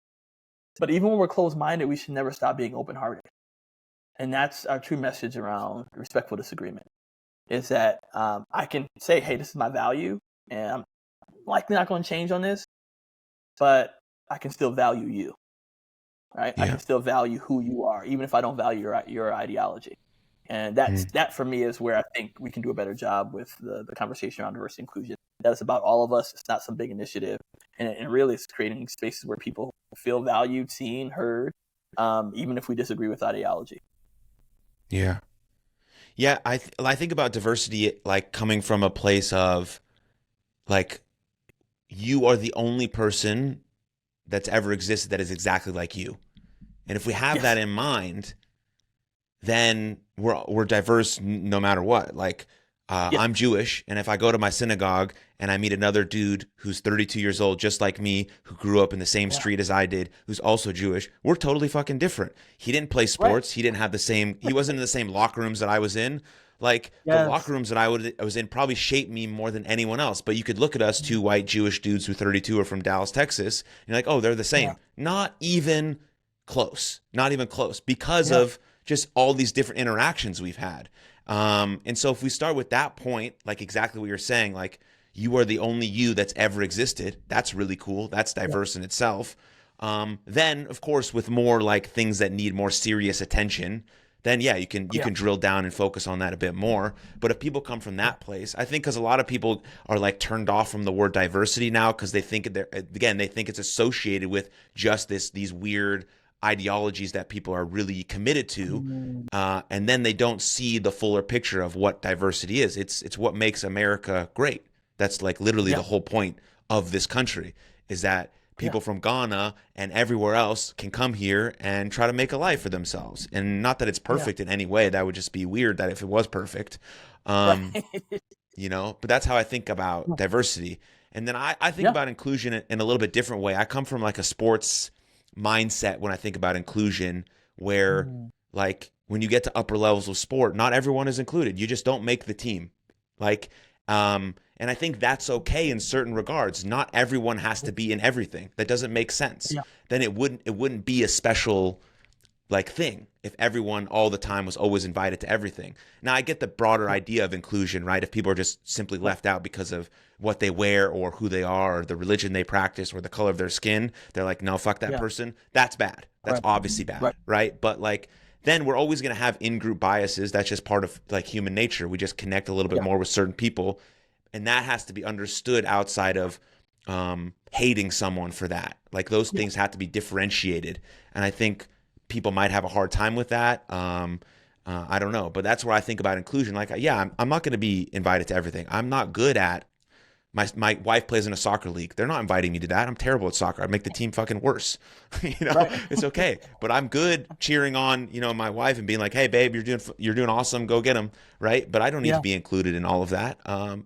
But even when we're closed-minded, we should never stop being open-hearted. And that's our true message around respectful disagreement, is that I can say, hey, this is my value, and I'm likely not going to change on this, but I can still value you, right? Yeah. I can still value who you are, even if I don't value your ideology. And that for me is where I think we can do a better job with the conversation around diversity and inclusion. That is about all of us. It's not some big initiative. And really it's creating spaces where people feel valued, seen, heard, even if we disagree with ideology. Yeah. Yeah. I think about diversity like coming from a place of like, you are the only person that's ever existed that is exactly like you. And if we have that in mind, then we're diverse no matter what. Like I'm Jewish, and if I go to my synagogue and I meet another dude who's 32 years old, just like me, who grew up in the same street as I did, who's also Jewish, we're totally fucking different. He didn't play sports. Right. He didn't have the same, he wasn't in the same locker rooms that I was in. Like the locker rooms that I was in probably shaped me more than anyone else. But you could look at us, two white Jewish dudes who 32 are from Dallas, Texas, and you're like, oh, they're the same. Yeah. Not even close. Not even close because of just all these different interactions we've had. And so if we start with that point, like exactly what you're saying, like you are the only you that's ever existed. That's really cool. That's diverse in itself. Then of course, with more like things that need more serious attention, then you can drill down and focus on that a bit more. But if people come from that place, I think because a lot of people are like turned off from the word diversity now because they think they think it's associated with just these weird ideologies that people are really committed to, and then they don't see the fuller picture of what diversity is. It's what makes America great. That's like literally the whole point of this country, is that people from Ghana and everywhere else can come here and try to make a life for themselves. And not that it's perfect in any way. That would just be weird that if it was perfect, but that's how I think about diversity. And then I think about inclusion in a little bit different way. I come from like a sports mindset when I think about inclusion, where like when you get to upper levels of sport, not everyone is included. You just don't make the team. Like, and I think that's okay in certain regards. Not everyone has to be in everything. That doesn't make sense. Yeah. Then it wouldn't be a special like thing if everyone all the time was always invited to everything. Now I get the broader idea of inclusion, right? If people are just simply left out because of what they wear or who they are or the religion they practice or the color of their skin, they're like, no, fuck that person. That's bad. That's obviously bad, right? But like, then we're always going to have in-group biases. That's just part of like human nature. We just connect a little bit more with certain people. And that has to be understood outside of hating someone for that. Like those things have to be differentiated. And I think people might have a hard time with that. I don't know, but that's where I think about inclusion. Like, yeah, I'm not going to be invited to everything. I'm not good at my wife plays in a soccer league. They're not inviting me to that. I'm terrible at soccer. I make the team fucking worse. Right. It's okay. But I'm good cheering on, my wife and being like, "Hey, babe, you're doing awesome. Go get them." Right. But I don't need to Yeah. be included in all of that.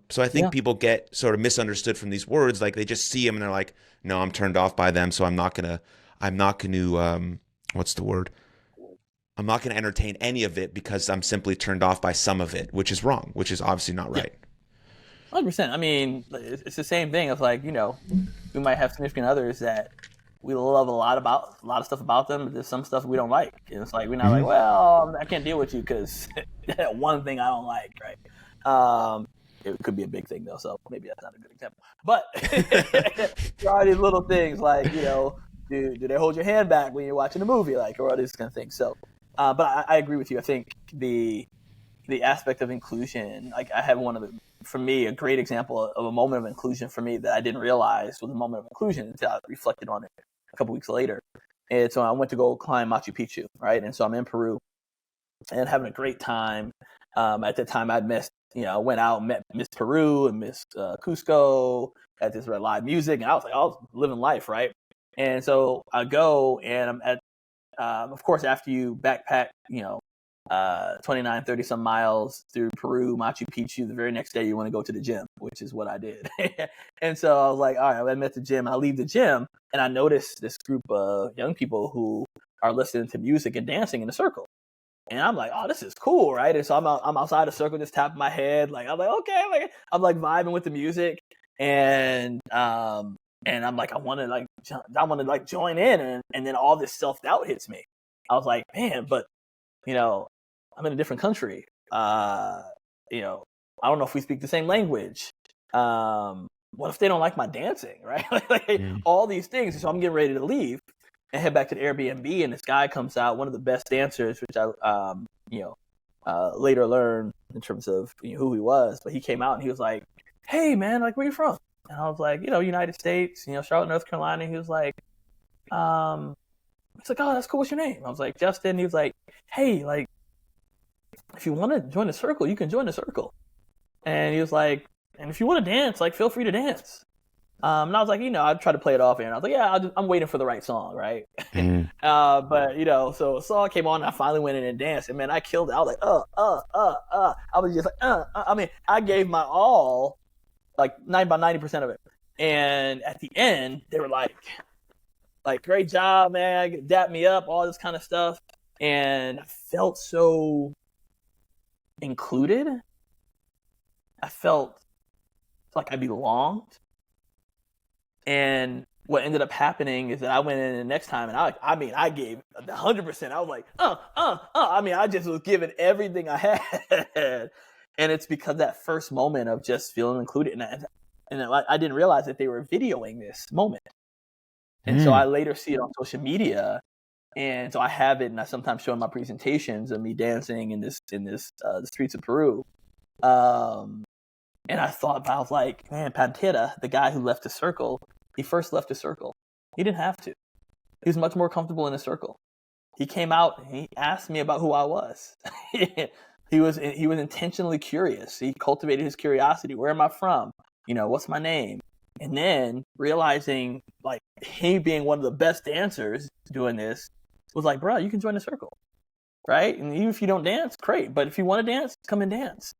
So I think Yeah. people get sort of misunderstood from these words. Like they just see them and they're like, "No, I'm turned off by them. So I'm not gonna, what's the word? I'm not gonna entertain any of it because I'm simply turned off by some of it, which is wrong, which is obviously not Yeah. right." 100%. I mean, it's the same thing of like, we might have significant others that we love a lot of stuff about them, but there's some stuff we don't like. And it's like, we're not like, Hmm. well, I can't deal with you because that one thing I don't like, right? It could be a big thing though, so maybe that's not a good example. But there are these little things like, do they hold your hand back when you're watching a movie, like, or all these kind of things. So, but I agree with you. I think the aspect of inclusion, like I have for me, a great example of a moment of inclusion for me that I didn't realize was a moment of inclusion until I reflected on it a couple weeks later. And so I went to go climb Machu Picchu, right? And so I'm in Peru and having a great time. At the time I'd missed, went out and met Miss Peru and Miss Cusco at this live music. And I was living life, right? And so I go and I'm at, of course, after you backpack, 29, 30 some miles through Peru, Machu Picchu, the very next day you want to go to the gym, which is what I did. And so I was like, all right, I'm at the gym. I leave the gym and I noticed this group of young people who are listening to music and dancing in a circle. And I'm like, oh, this is cool, right? And so I'm outside the circle, just tapping my head. Like, I'm like, okay, like I'm like vibing with the music. And I'm like, I want to like join in. And then all this self-doubt hits me. I was like, man, but I'm in a different country. I don't know if we speak the same language. What if they don't like my dancing, right? Like Mm. all these things. So I'm getting ready to leave and head back to the Airbnb, and this guy comes out, one of the best dancers, which I, later learned in terms of who he was. But he came out and he was like, "Hey, man, like, where you from?" And I was like, United States, Charlotte, North Carolina. He was like, he's like, "Oh, that's cool. What's your name?" I was like, "Justin." He was like, "Hey, like, if you want to join the circle, you can join the circle." And he was like, "And if you want to dance, like, feel free to dance." And I was like, I tried to play it off, and I was like, "Yeah, I'm waiting for the right song, right?" Mm. But so a song came on, and I finally went in and danced, and man, I killed it. I was like, I was just like, I mean, I gave my all, like about 90% of it. And at the end, they were like, "Great job, man! Dap me up," all this kind of stuff, and I felt so included. I felt like I belonged. And what ended up happening is that I went in the next time and I gave 100%. I was like, I mean, I just was giving everything I had. And it's because that first moment of just feeling included. And I didn't realize that they were videoing this moment. And so Mm. I later see it on social media. And so I have it, and I sometimes show in my presentations of me dancing in the streets of Peru. And I was like, man, Pantera, the guy who left the circle, he first left the circle. He didn't have to. He was much more comfortable in the circle. He came out and he asked me about who I was. He was intentionally curious. He cultivated his curiosity. Where am I from? What's my name? And then realizing, like, he being one of the best dancers doing this was like, bro, you can join the circle, right? And even if you don't dance, great. But if you want to dance, come and dance.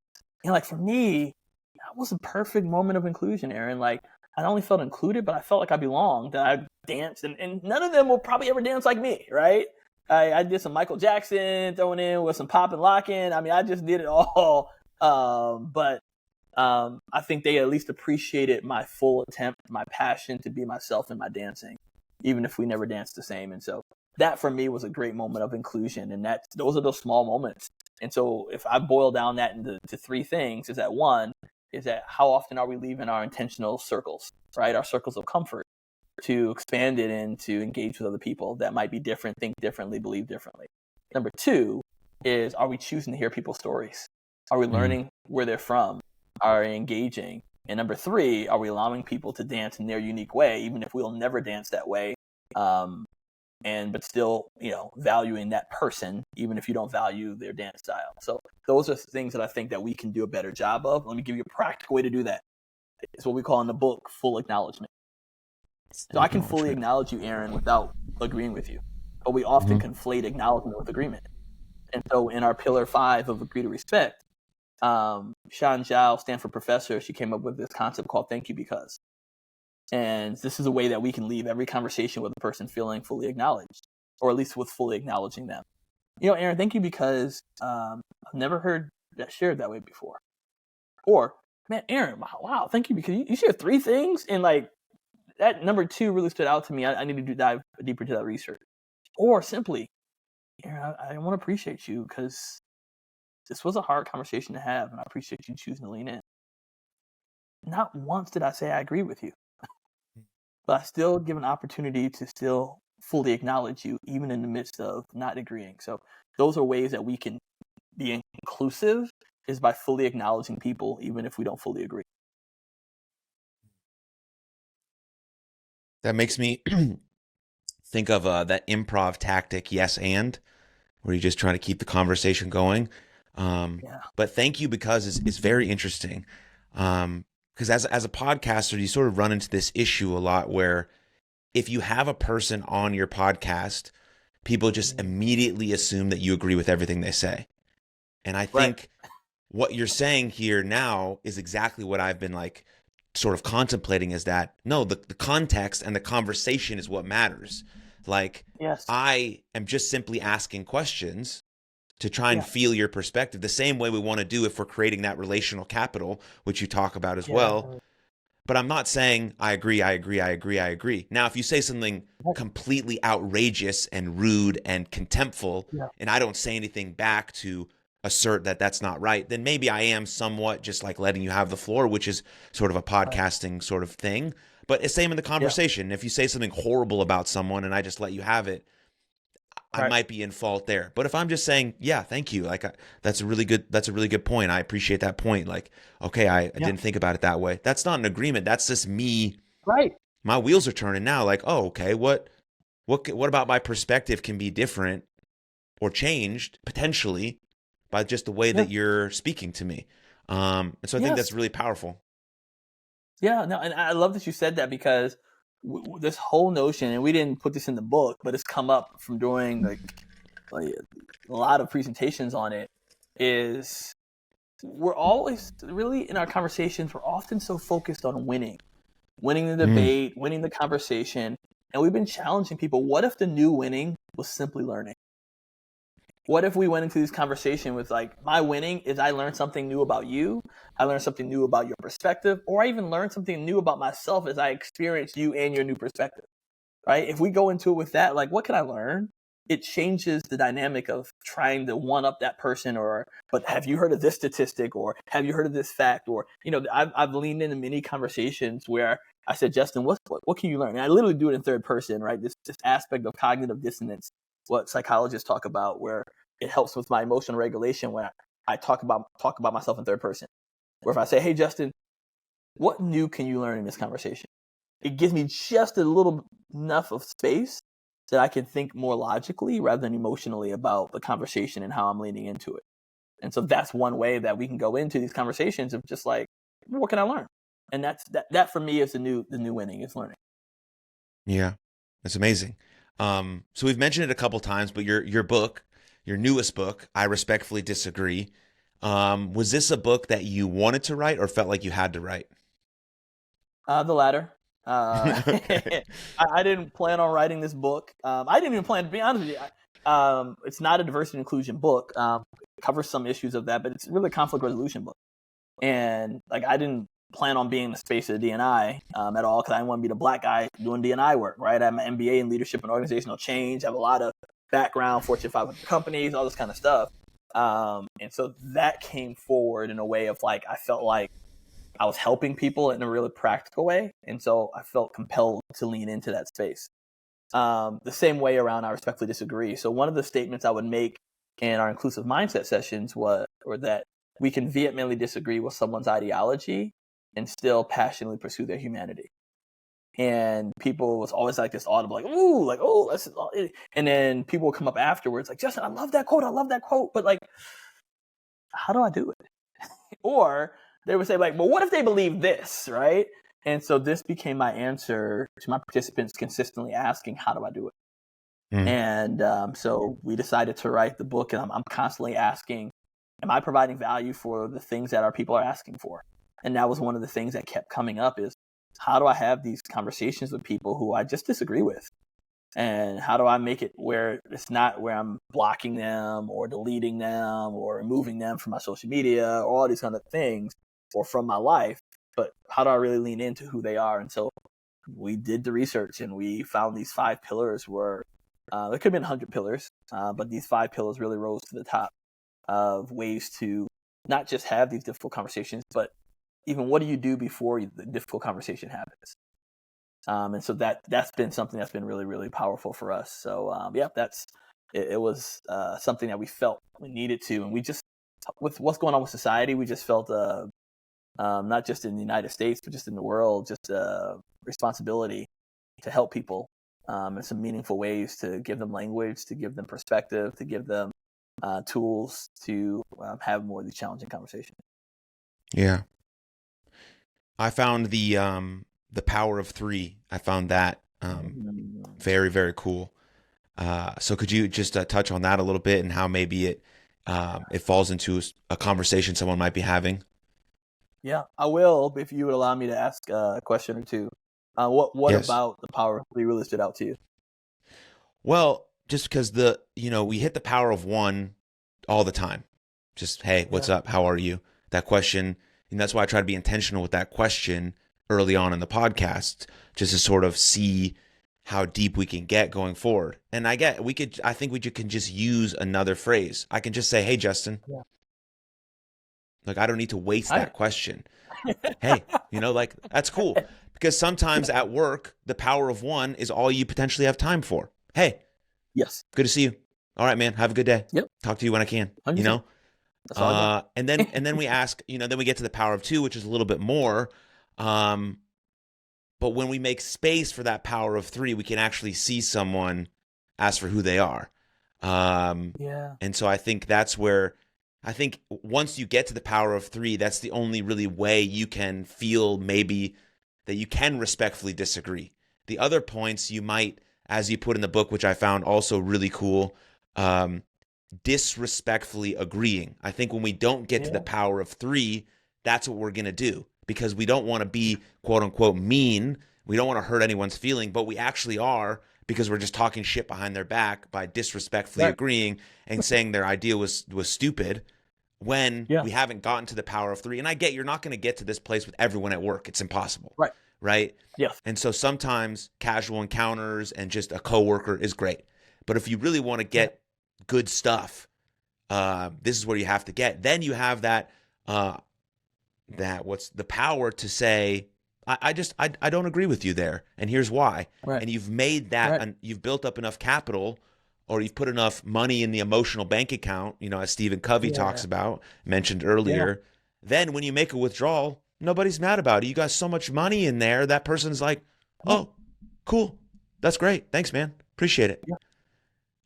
And like for me, that was a perfect moment of inclusion, Aaron. Like, I not only felt included, but I felt like I belonged. That I danced, and none of them will probably ever dance like me, right? I did some Michael Jackson throwing in with some pop and locking. I mean, I just did it all. But I think they at least appreciated my full attempt, my passion to be myself in my dancing, even if we never danced the same. And so that for me was a great moment of inclusion. And those are those small moments. And so if I boil down that into three things, is that one, is that how often are we leaving our intentional circles, right? Our circles of comfort to expand it and to engage with other people that might be different, think differently, believe differently. Number two is, are we choosing to hear people's stories? Are we Mm. learning where they're from? Are we engaging? And number three, are we allowing people to dance in their unique way, even if we'll never dance that way? But still, valuing that person, even if you don't value their dance style. So those are things that I think that we can do a better job of. Let me give you a practical way to do that. It's what we call in the book full acknowledgement. So I can fully acknowledge you, Aaron, without agreeing with you. But we often conflate acknowledgement with agreement. And so in our pillar 5 of agree to respect, Shan Zhao, Stanford professor, she came up with this concept called thank you because. And this is a way that we can leave every conversation with a person feeling fully acknowledged, or at least with fully acknowledging them. Aaron, thank you because I've never heard that shared that way before. Or, man, Aaron, wow, thank you because you shared 3 things. And like that number 2 really stood out to me. I need to dive deeper into that research. Or simply, Aaron, I want to appreciate you because this was a hard conversation to have, and I appreciate you choosing to lean in. Not once did I say I agree with you. But I still give an opportunity to still fully acknowledge you, even in the midst of not agreeing. So those are ways that we can be inclusive, is by fully acknowledging people, even if we don't fully agree. That makes me think of that improv tactic, yes and, where you're just trying to keep the conversation going. But thank you because it's very interesting. Because as a podcaster, you sort of run into this issue a lot where if you have a person on your podcast, people just immediately assume that you agree with everything they say. And I think what you're saying here now is exactly what I've been like sort of contemplating, is that no, the context and the conversation is what matters. Like, I am just simply asking questions to try and feel your perspective, the same way we want to do if we're creating that relational capital, which you talk about as well. But I'm not saying I agree. Now, if you say something completely outrageous and rude and contemptful, and I don't say anything back to assert that that's not right, then maybe I am somewhat just like letting you have the floor, which is sort of a podcasting sort of thing. But it's same in the conversation. If you say something horrible about someone and I just let you have it, I might be in fault there. But if I'm just saying, yeah, thank you, like that's a really good point. I appreciate that point. Like, okay, I didn't think about it that way. That's not an agreement. That's just me. Right. My wheels are turning now. Like, oh, okay, what about my perspective can be different or changed potentially by just the way that you're speaking to me. And so I think that's really powerful. Yeah, no, and I love that you said that because this whole notion, and we didn't put this in the book, but it's come up from doing like a lot of presentations on it, is we're always really in our conversations, we're often so focused on winning the debate, winning the conversation. And we've been challenging people. What if the new winning was simply learning? What if we went into this conversation with like, my winning is I learned something new about you. I learned something new about your perspective, or I even learned something new about myself as I experienced you and your new perspective, right? If we go into it with that, like, what can I learn? It changes the dynamic of trying to one up that person, but have you heard of this statistic, or have you heard of this fact? Or, I've leaned into many conversations where I said, Justin, what can you learn? And I literally do it in third person, right? This aspect of cognitive dissonance, what psychologists talk about, where it helps with my emotional regulation when I talk about myself in third person. Where if I say, hey, Justin, what new can you learn in this conversation? It gives me just a little enough of space that I can think more logically rather than emotionally about the conversation and how I'm leaning into it. And so that's one way that we can go into these conversations of just like, what can I learn? And that for me is the new winning, is learning. Yeah, that's amazing. So we've mentioned it a couple times, but your book, your newest book, I Respectfully Disagree. Was this a book that you wanted to write or felt like you had to write? The latter. I didn't plan on writing this book. I didn't even plan, to be honest with you. It's not a diversity and inclusion book. It covers some issues of that, but it's really a conflict resolution book. And like, I didn't plan on being in the space of DNI at all, because I didn't want to be the black guy doing DNI work, right? I have my MBA in leadership and organizational change. I have a lot of background, Fortune 500 companies, all this kind of stuff. And so that came forward in a way of like, I felt like I was helping people in a really practical way. And so I felt compelled to lean into that space. The same way around I Respectfully Disagree. So one of the statements I would make in our inclusive mindset sessions were that we can vehemently disagree with someone's ideology and still passionately pursue their humanity. And people was always like this audible, like, ooh, like, oh, that's, and then people would come up afterwards, like, Justin, I love that quote, but like, how do I do it? Or they would say, like, well, what if they believe this, right? And so this became my answer to my participants consistently asking, how do I do it? And so we decided to write the book, and I'm constantly asking, am I providing value for the things that our people are asking for? And that was one of the things that kept coming up is, how do I have these conversations with people who I just disagree with? And how do I make it where it's not where I'm blocking them or deleting them or removing them from my social media or all these kind of things or from my life, but how do I really lean into who they are? And so we did the research, and we found these 5 pillars were, there could have been 100 pillars, but these 5 pillars really rose to the top of ways to not just have these difficult conversations, but even what do you do before the difficult conversation happens? And so that's been something that's been really, really powerful for us. So it was something that we felt we needed to, and we just, with what's going on with society, we just felt not just in the United States, but just in the world, just responsibility to help people in some meaningful ways, to give them language, to give them perspective, to give them tools to have more of these challenging conversations. Yeah. I found the power of 3. I found that very, very cool. So could you just touch on that a little bit and how maybe it falls into a conversation someone might be having? Yeah, I will, if you would allow me to ask a question or two. What Yes. about the power of 3 really stood out to you? Well, just because we hit the power of 1 all the time. Just, hey, what's up? How are you? That question. And that's why I try to be intentional with that question early on in the podcast, just to sort of see how deep we can get going forward. And I think we can just use another phrase. I can just say, hey, Justin. Yeah. Like, I don't need to waste that question. Hey, like, that's cool. Because sometimes at work, the power of 1 is all you potentially have time for. Hey. Yes. Good to see you. All right, man. Have a good day. Yep. Talk to you when I can. 100%. That's all and then we ask, then we get to the power of 2, which is a little bit more. But when we make space for that power of 3, we can actually see someone ask for who they are. And so I think that's where, once you get to the power of 3, that's the only really way you can feel maybe that you can respectfully disagree. The other points you might, as you put in the book, which I found also really cool, disrespectfully agreeing. I think when we don't get to the power of 3, that's what we're going to do, because we don't want to be quote unquote mean. We don't want to hurt anyone's feeling, but we actually are, because we're just talking shit behind their back by disrespectfully agreeing and saying their idea was stupid when we haven't gotten to the power of 3. And I get you're not going to get to this place with everyone at work. It's impossible. Right? Yes. And so sometimes casual encounters and just a coworker is great. But if you really want to get good stuff, this is where you have to get. Then you have that what's the power to say, I don't agree with you there, and here's why. And you've made that, and you've built up enough capital, or you've put enough money in the emotional bank account, as Stephen Covey talks about, mentioned earlier. Then when you make a withdrawal, nobody's mad about it. You got so much money in there, that person's like, oh, cool. That's great. Thanks, man. Appreciate it.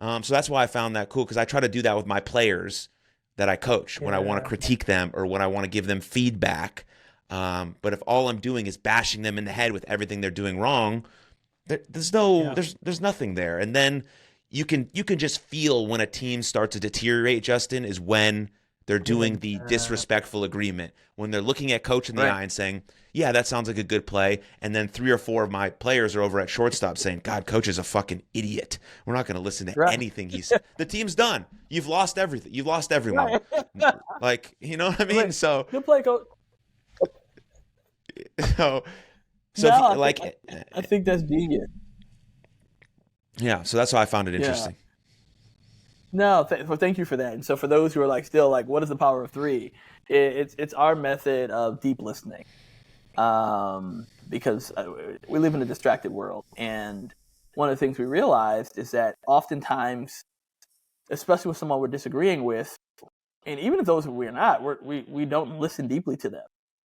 So that's why I found that cool, because I try to do that with my players that I coach when I want to critique them or when I want to give them feedback. But if all I'm doing is bashing them in the head with everything they're doing wrong, there's nothing there. And then you can just feel when a team starts to deteriorate, Justin, is when they're doing the disrespectful agreement, when they're looking at coach in the eye and saying, yeah, that sounds like a good play. And then 3 or 4 of my players are over at shortstop saying, God, coach is a fucking idiot. We're not going to listen to anything he said. The team's done. You've lost everything. You've lost everyone. Like, you know what I mean? So good play, coach. So I think that's genius. Yeah. So that's why I found it interesting. No, thank you for that. And so for those who are still what is the power of 3? It's our method of deep listening, because we live in a distracted world. And one of the things we realized is that oftentimes, especially with someone we're disagreeing with, and even if those we're not, we don't listen deeply to them.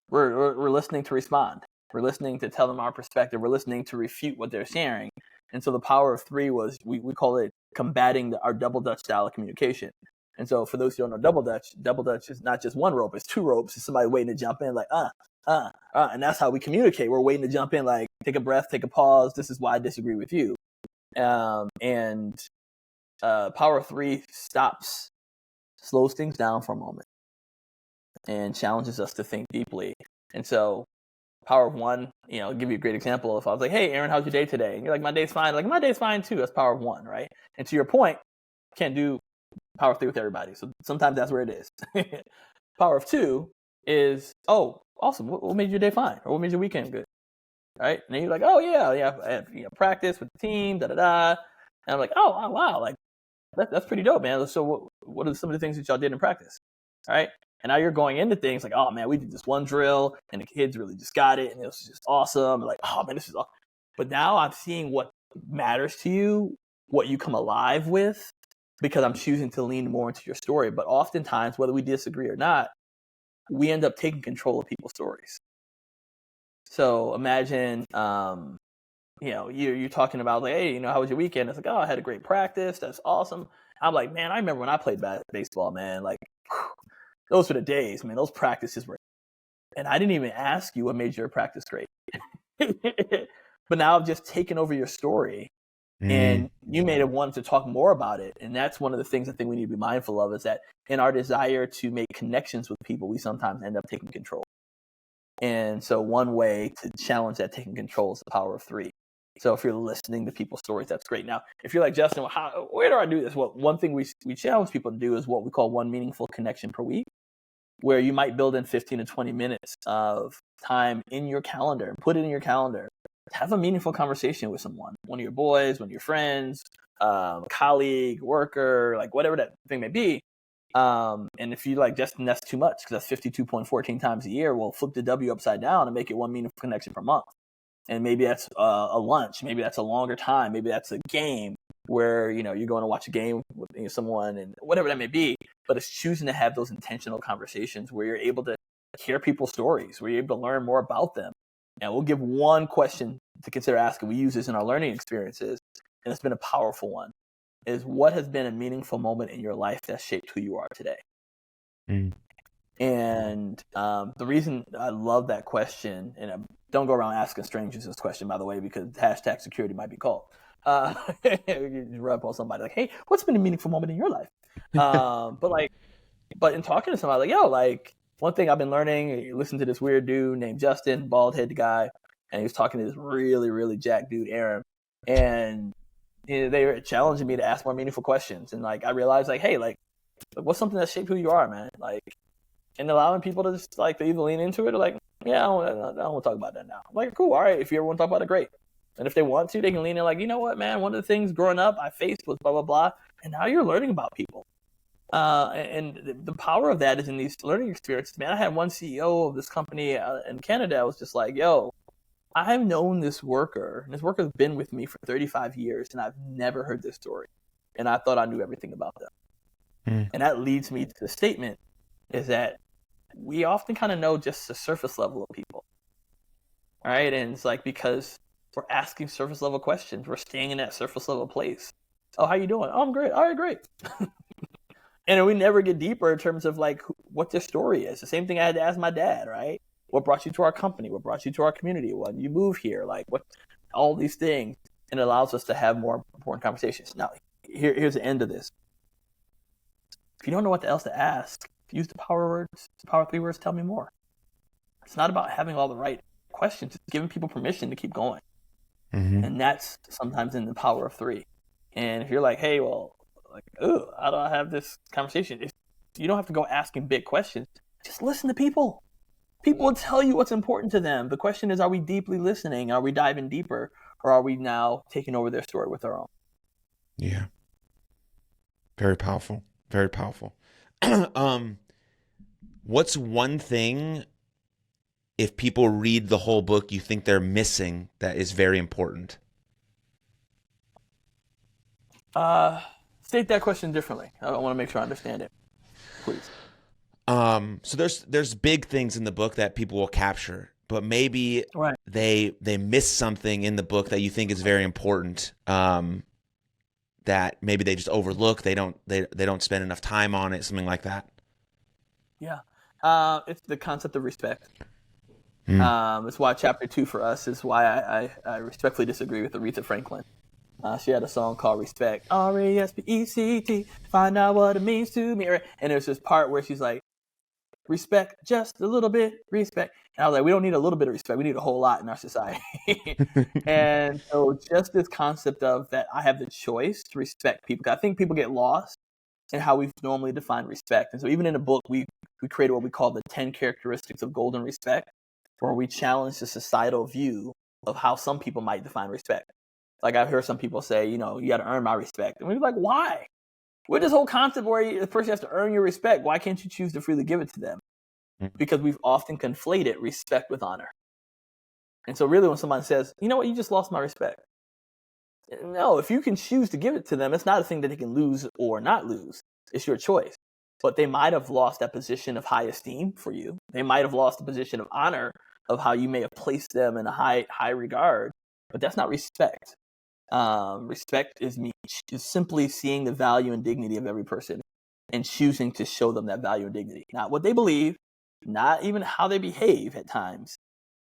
We're listening to respond. We're listening to tell them our perspective. We're listening to refute what they're sharing. And so the power of three was, we call it combating our double Dutch style of communication. And so for those who don't know double Dutch is not just one rope, it's two ropes. It's somebody waiting to jump in like, and that's how we communicate. We're waiting to jump in, like, take a breath, take a pause. This is why I disagree with you. And power of three slows things down for a moment and challenges us to think deeply. And so power of one, I'll give you a great example. If I was like, hey, Aaron, how's your day today? And you're like, my day's fine. Like, my day's fine too. That's power of one, right? And to your point, can't do power of three with everybody. So sometimes that's where it is. Power of two is, oh, awesome. What made your day fine? Or what made your weekend good? Right? And then you're like, oh, yeah, I have practice with the team, da-da-da. And I'm like, oh, wow, like, that's pretty dope, man. So what are some of the things that y'all did in practice? Right? And now you're going into things like, oh, man, we did this one drill, and the kids really just got it, and it was just awesome. And like, oh, man, this is awesome. But now I'm seeing what matters to you, what you come alive with, because I'm choosing to lean more into your story. But oftentimes, whether we disagree or not, we end up taking control of people's stories. So imagine, you're talking about, like, hey, how was your weekend? It's like, oh, I had a great practice. That's awesome. I'm like, man, I remember when I played baseball, man. Like, those were the days, man. Those practices were, and I didn't even ask you what made your practice great. But now I've just taken over your story, and you may have wanted to talk more about it. And that's one of the things I think we need to be mindful of, is that in our desire to make connections with people, we sometimes end up taking control. And so one way to challenge that taking control is the power of three. So if you're listening to people's stories, that's great. Now, if you're like, Justin, well, where do I do this? Well, one thing we challenge people to do is what we call one meaningful connection per week, where you might build in 15 to 20 minutes of time in your calendar, put it in your calendar, have a meaningful conversation with someone, one of your boys, one of your friends, colleague, worker, like whatever that thing may be. And if you like, Justin, that's too much because that's 52.14 times a year. Well, flip the W upside down and make it one meaningful connection per month. And maybe that's a lunch. Maybe that's a longer time. Maybe that's a game where, you're going to watch a game with someone and whatever that may be. But it's choosing to have those intentional conversations where you're able to hear people's stories, where you're able to learn more about them. And we'll give one question to consider asking. We use this in our learning experiences, and it's been a powerful one, is what has been a meaningful moment in your life that shaped who you are today? And the reason I love that question, and don't go around asking strangers this question, by the way, because hashtag security might be called. You run up on somebody like, hey, what's been a meaningful moment in your life? But in talking to somebody, like, one thing I've been learning, you listen to this weird dude named Justin, bald-headed guy, and he was talking to this really, really jacked dude, Aaron, and they were challenging me to ask more meaningful questions. And like, I realized, like, hey, like, what's something that shaped who you are, man? Like, and allowing people to just like to either lean into it or like, yeah, I don't want to talk about that now. I'm like, cool, all right. If you ever want to talk about it, great. And if they want to, they can lean in like, you know what, man, one of the things growing up I faced was blah, blah, blah. And now you're learning about people. And the power of that is in these learning experiences, man. I had one CEO of this company in Canada. I was just like, yo, I've known this worker, and this worker's been with me for 35 years, and I've never heard this story. And I thought I knew everything about them. And that leads me to the statement is that we often kind of know just the surface level of people. All right. And it's like, because we're asking surface level questions, we're staying in that surface level place. Oh, how you doing? Oh, I'm great. All right, great. And we never get deeper in terms of like what their story is. The same thing I had to ask my dad, right? What brought you to our company? What brought you to our community? When you move here? Like what, all these things. And it allows us to have more important conversations. Now, here's the end of this. If you don't know what else to ask, use the power three words, tell me more. It's not about having all the right questions. It's giving people permission to keep going. And that's sometimes in the power of three. And if you're like, hey, well, like, oh, how do I have this conversation? If you don't have to go asking big questions. Just listen to people. People will tell you what's important to them. The question is, are we deeply listening? Are we diving deeper? Or are we now taking over their story with our own? Yeah. Very powerful. Very powerful. What's one thing, if people read the whole book, you think they're missing that is very important? State that question differently. I want to make sure I understand it, please. So there's big things in the book that people will capture, but maybe Right. they miss something in the book that you think is very important. That maybe they just overlook. They don't spend enough time on it. Something like that. Yeah. It's the concept of respect. Hmm. It's why chapter 2 for us is why I respectfully disagree with Aretha Franklin. She had a song called Respect. Respect. Find out what it means to me. And there's this part where she's like, respect just a little bit, respect. And I was like, we don't need a little bit of respect. We need a whole lot in our society. And so just this concept of that I have the choice to respect people. I think people get lost in how we've normally defined respect. And so even in the book, we created what we call the 10 characteristics of golden respect, where we challenge the societal view of how some people might define respect. Like I've heard some people say, you got to earn my respect. And we're like, why? With this whole concept where the person has to earn your respect, why can't you choose to freely give it to them? Because we've often conflated respect with honor. And so really when someone says, you know what, you just lost my respect. No, if you can choose to give it to them, it's not a thing that they can lose or not lose. It's your choice. But they might have lost that position of high esteem for you. They might have lost the position of honor of how you may have placed them in a high regard. But that's not respect. Respect is simply seeing the value and dignity of every person and choosing to show them that value and dignity. Not what they believe, not even how they behave at times,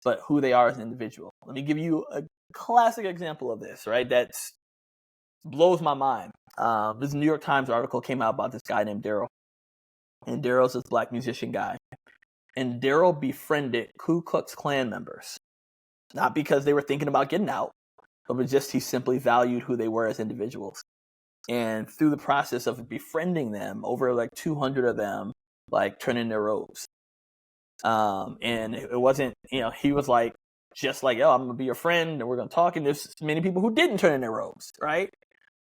but who they are as an individual. Let me give you a classic example of this, right? That blows my mind. This New York Times article came out about this guy named Daryl. And Daryl's this black musician guy. And Daryl befriended Ku Klux Klan members, not because they were thinking about getting out, but just he simply valued who they were as individuals. And through the process of befriending them, over like 200 of them like turned in their robes. And it wasn't, he was like, just like, I'm gonna be your friend and we're gonna talk. And there's many people who didn't turn in their robes, right?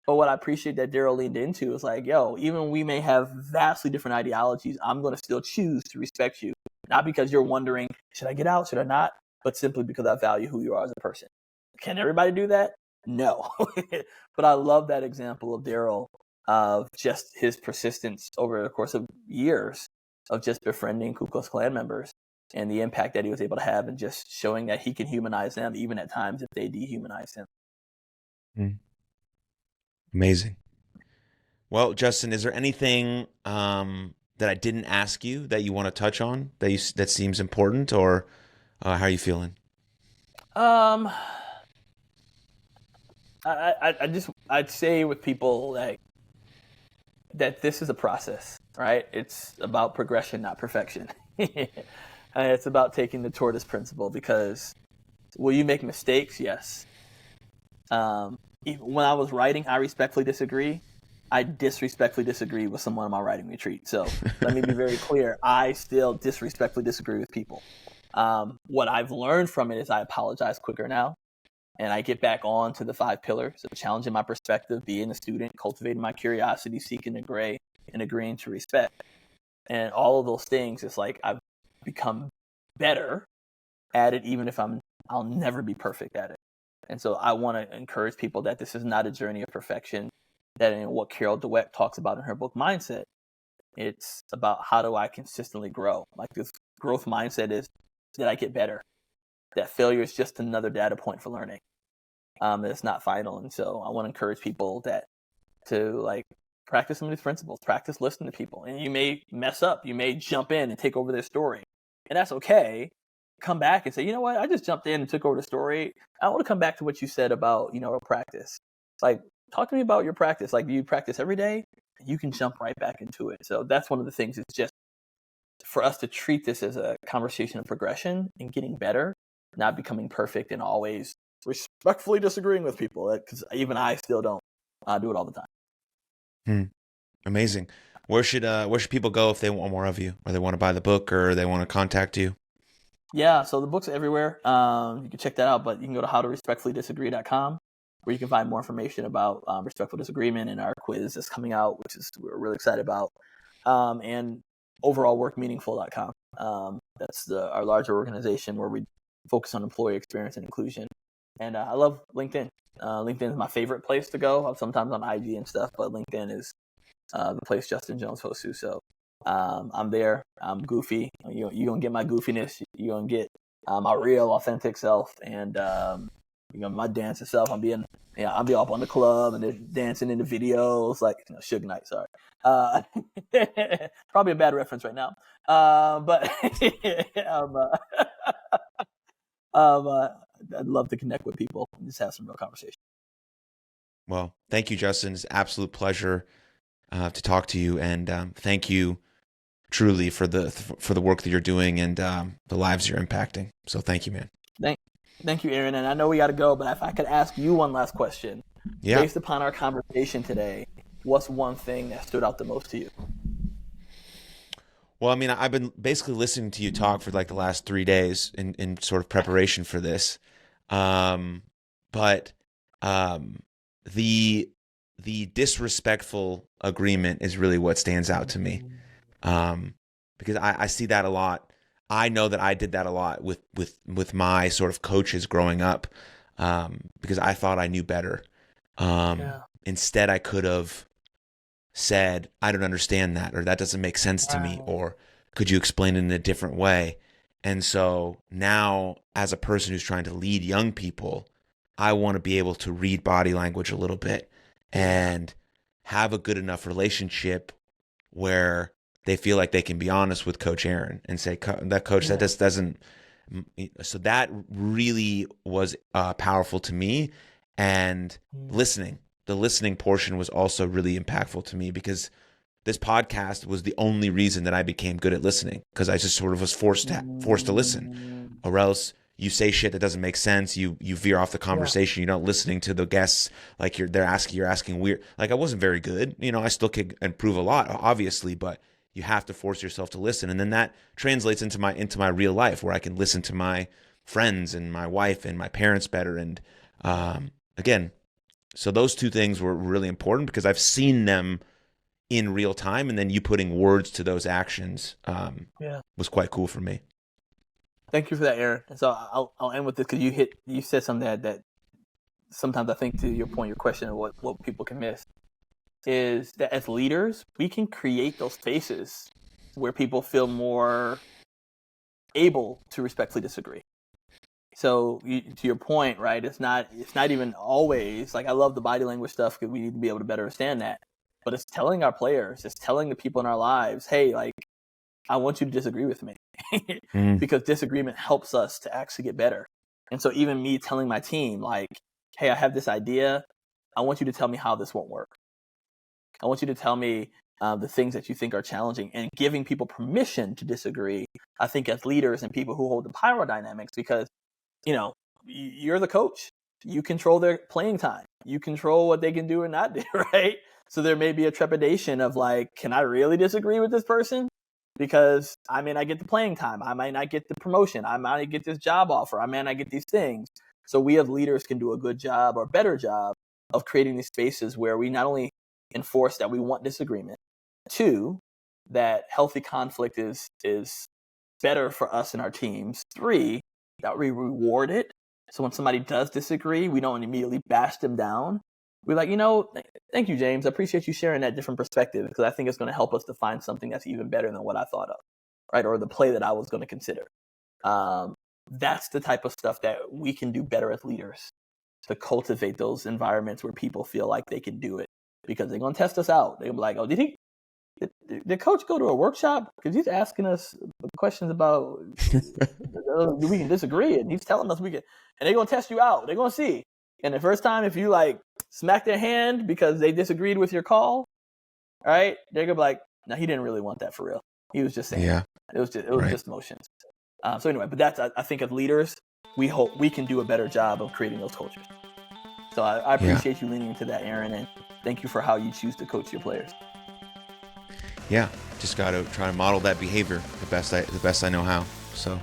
But what I appreciate that Daryl leaned into is like, even we may have vastly different ideologies, I'm gonna still choose to respect you, not because you're wondering, should I get out, should I not, but simply because I value who you are as a person. Can everybody do that? No. But I love that example of Daryl, of just his persistence over the course of years of just befriending Ku Klux Klan members and the impact that he was able to have and just showing that he can humanize them even at times if they dehumanize him. Amazing. Well, Justin, is there anything that I didn't ask you that you want to touch on that seems important, or how are you feeling? I'd say with people that this is a process, right? It's about progression, not perfection. It's about taking the tortoise principle, because will you make mistakes? Yes. When I was writing, I respectfully disagree. I disrespectfully disagree with someone on my writing retreat. So let me be very clear. I still disrespectfully disagree with people. What I've learned from it is I apologize quicker now. And I get back on to the 5 pillars of challenging my perspective, being a student, cultivating my curiosity, seeking to gray, and agreeing to respect. And all of those things, it's like I've become better at it, even if I'll never be perfect at it. And so I want to encourage people that this is not a journey of perfection, that in what Carol Dweck talks about in her book Mindset, it's about how do I consistently grow. Like this growth mindset is that I get better, that failure is just another data point for learning. It's not final. And so I want to encourage people to practice some of these principles, practice listening to people. And you may mess up, you may jump in and take over their story. And that's okay. Come back and say, you know what, I just jumped in and took over the story. I want to come back to what you said about, practice. Like, talk to me about your practice. Like, do you practice every day? You can jump right back into it. So that's one of the things, is just for us to treat this as a conversation of progression and getting better, not becoming perfect and always respectfully disagreeing with people, because even I still don't do it all the time. Amazing. Where should people go if they want more of you, or they want to buy the book, or they want to contact you? Yeah, so the book's everywhere. You can check that out, but you can go to howtorespectfullydisagree.com, where you can find more information about respectful disagreement and our quiz that's coming out, which we're really excited about, and overallworkmeaningful.com. That's our larger organization where we focus on employee experience and inclusion. And I love LinkedIn. LinkedIn is my favorite place to go. I'm sometimes on IG and stuff, but LinkedIn is the place, Justin Jones-Fosu. So I'm there. I'm goofy. You're going to get my goofiness. You're going to get my real, authentic self. And, my dancing self. I'll be up on the club and they're dancing in the videos, like, Suge Knight, sorry. Probably a bad reference right now. But I'd love to connect with people and just have some real conversation. Well, thank you, Justin. It's an absolute pleasure to talk to you, and thank you truly for the work that you're doing and the lives you're impacting. So thank you, man. Thank you, Aaron. And I know we got to go, but if I could ask you one last question, based upon our conversation today, what's one thing that stood out the most to you? Well, I mean, I've been basically listening to you talk for like the last 3 days in sort of preparation for this. But the disrespectful agreement is really what stands out to me. Because I see that a lot. I know that I did that a lot with my sort of coaches growing up, because I thought I knew better. Instead, I could have said, I don't understand that, or that doesn't make sense to me, or could you explain it in a different way? And so now, as a person who's trying to lead young people, I want to be able to read body language a little bit and have a good enough relationship where they feel like they can be honest with Coach Aaron and say, that coach, that just doesn't. So that really was powerful to me. And the listening portion was also really impactful to me, because this podcast was the only reason that I became good at listening, because I just sort of was forced to listen, or else you say shit that doesn't make sense. You veer off the conversation. You're not listening to the guests. Like you're asking weird. Like I wasn't very good. I still could improve a lot, obviously, but you have to force yourself to listen. And then that translates into my real life, where I can listen to my friends and my wife and my parents better. And again, so those two things were really important, because I've seen them in real time, and then you putting words to those actions was quite cool for me. Thank you for that, Aaron. And so I'll end with this, because you said something that sometimes I think, to your point, your question of what people can miss, is that as leaders, we can create those spaces where people feel more able to respectfully disagree. So to your point, right, it's not even always, like, I love the body language stuff, because we need to be able to better understand that. But it's telling our players, it's telling the people in our lives, hey, like, I want you to disagree with me. Because disagreement helps us to actually get better. And so even me telling my team, like, hey, I have this idea. I want you to tell me how this won't work. I want you to tell me the things that you think are challenging, and giving people permission to disagree, I think, as leaders and people who hold the power dynamics, because, you're the coach. You control their playing time. You control what they can do or not do, right? So there may be a trepidation of like, can I really disagree with this person? Because I may not get the playing time. I might not get the promotion. I might not get this job offer. I may not get these things. So we as leaders can do a good job, or better job, of creating these spaces where we not only enforce that we want disagreement, 2, that healthy conflict is better for us and our teams, 3, that we reward it. So when somebody does disagree, we don't immediately bash them down. We're like, thank you, James. I appreciate you sharing that different perspective, because I think it's going to help us to find something that's even better than what I thought of, right? Or the play that I was going to consider. That's the type of stuff that we can do better as leaders, to cultivate those environments where people feel like they can do it, because they're going to test us out. They'll be like, oh, did coach go to a workshop? Because he's asking us questions about we can disagree, and he's telling us we can, and they're going to test you out. They're going to see. And the first time, if you like smack their hand because they disagreed with your call, all right, they're going to be like, no, he didn't really want that for real. He was just saying, it was just emotions. So anyway, but that's, I think, as leaders, we hope we can do a better job of creating those cultures. So I appreciate you leaning into that, Aaron, and thank you for how you choose to coach your players. Yeah, just got to try to model that behavior the best I know how. So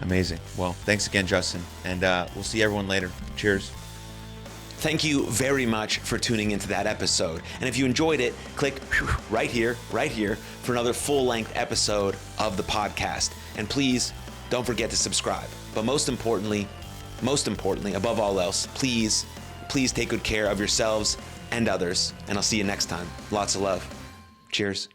amazing. Well, thanks again, Justin, and we'll see everyone later. Cheers. Thank you very much for tuning into that episode. And if you enjoyed it, click right here for another full-length episode of the podcast. And please don't forget to subscribe. But most importantly, above all else, please take good care of yourselves and others. And I'll see you next time. Lots of love. Cheers.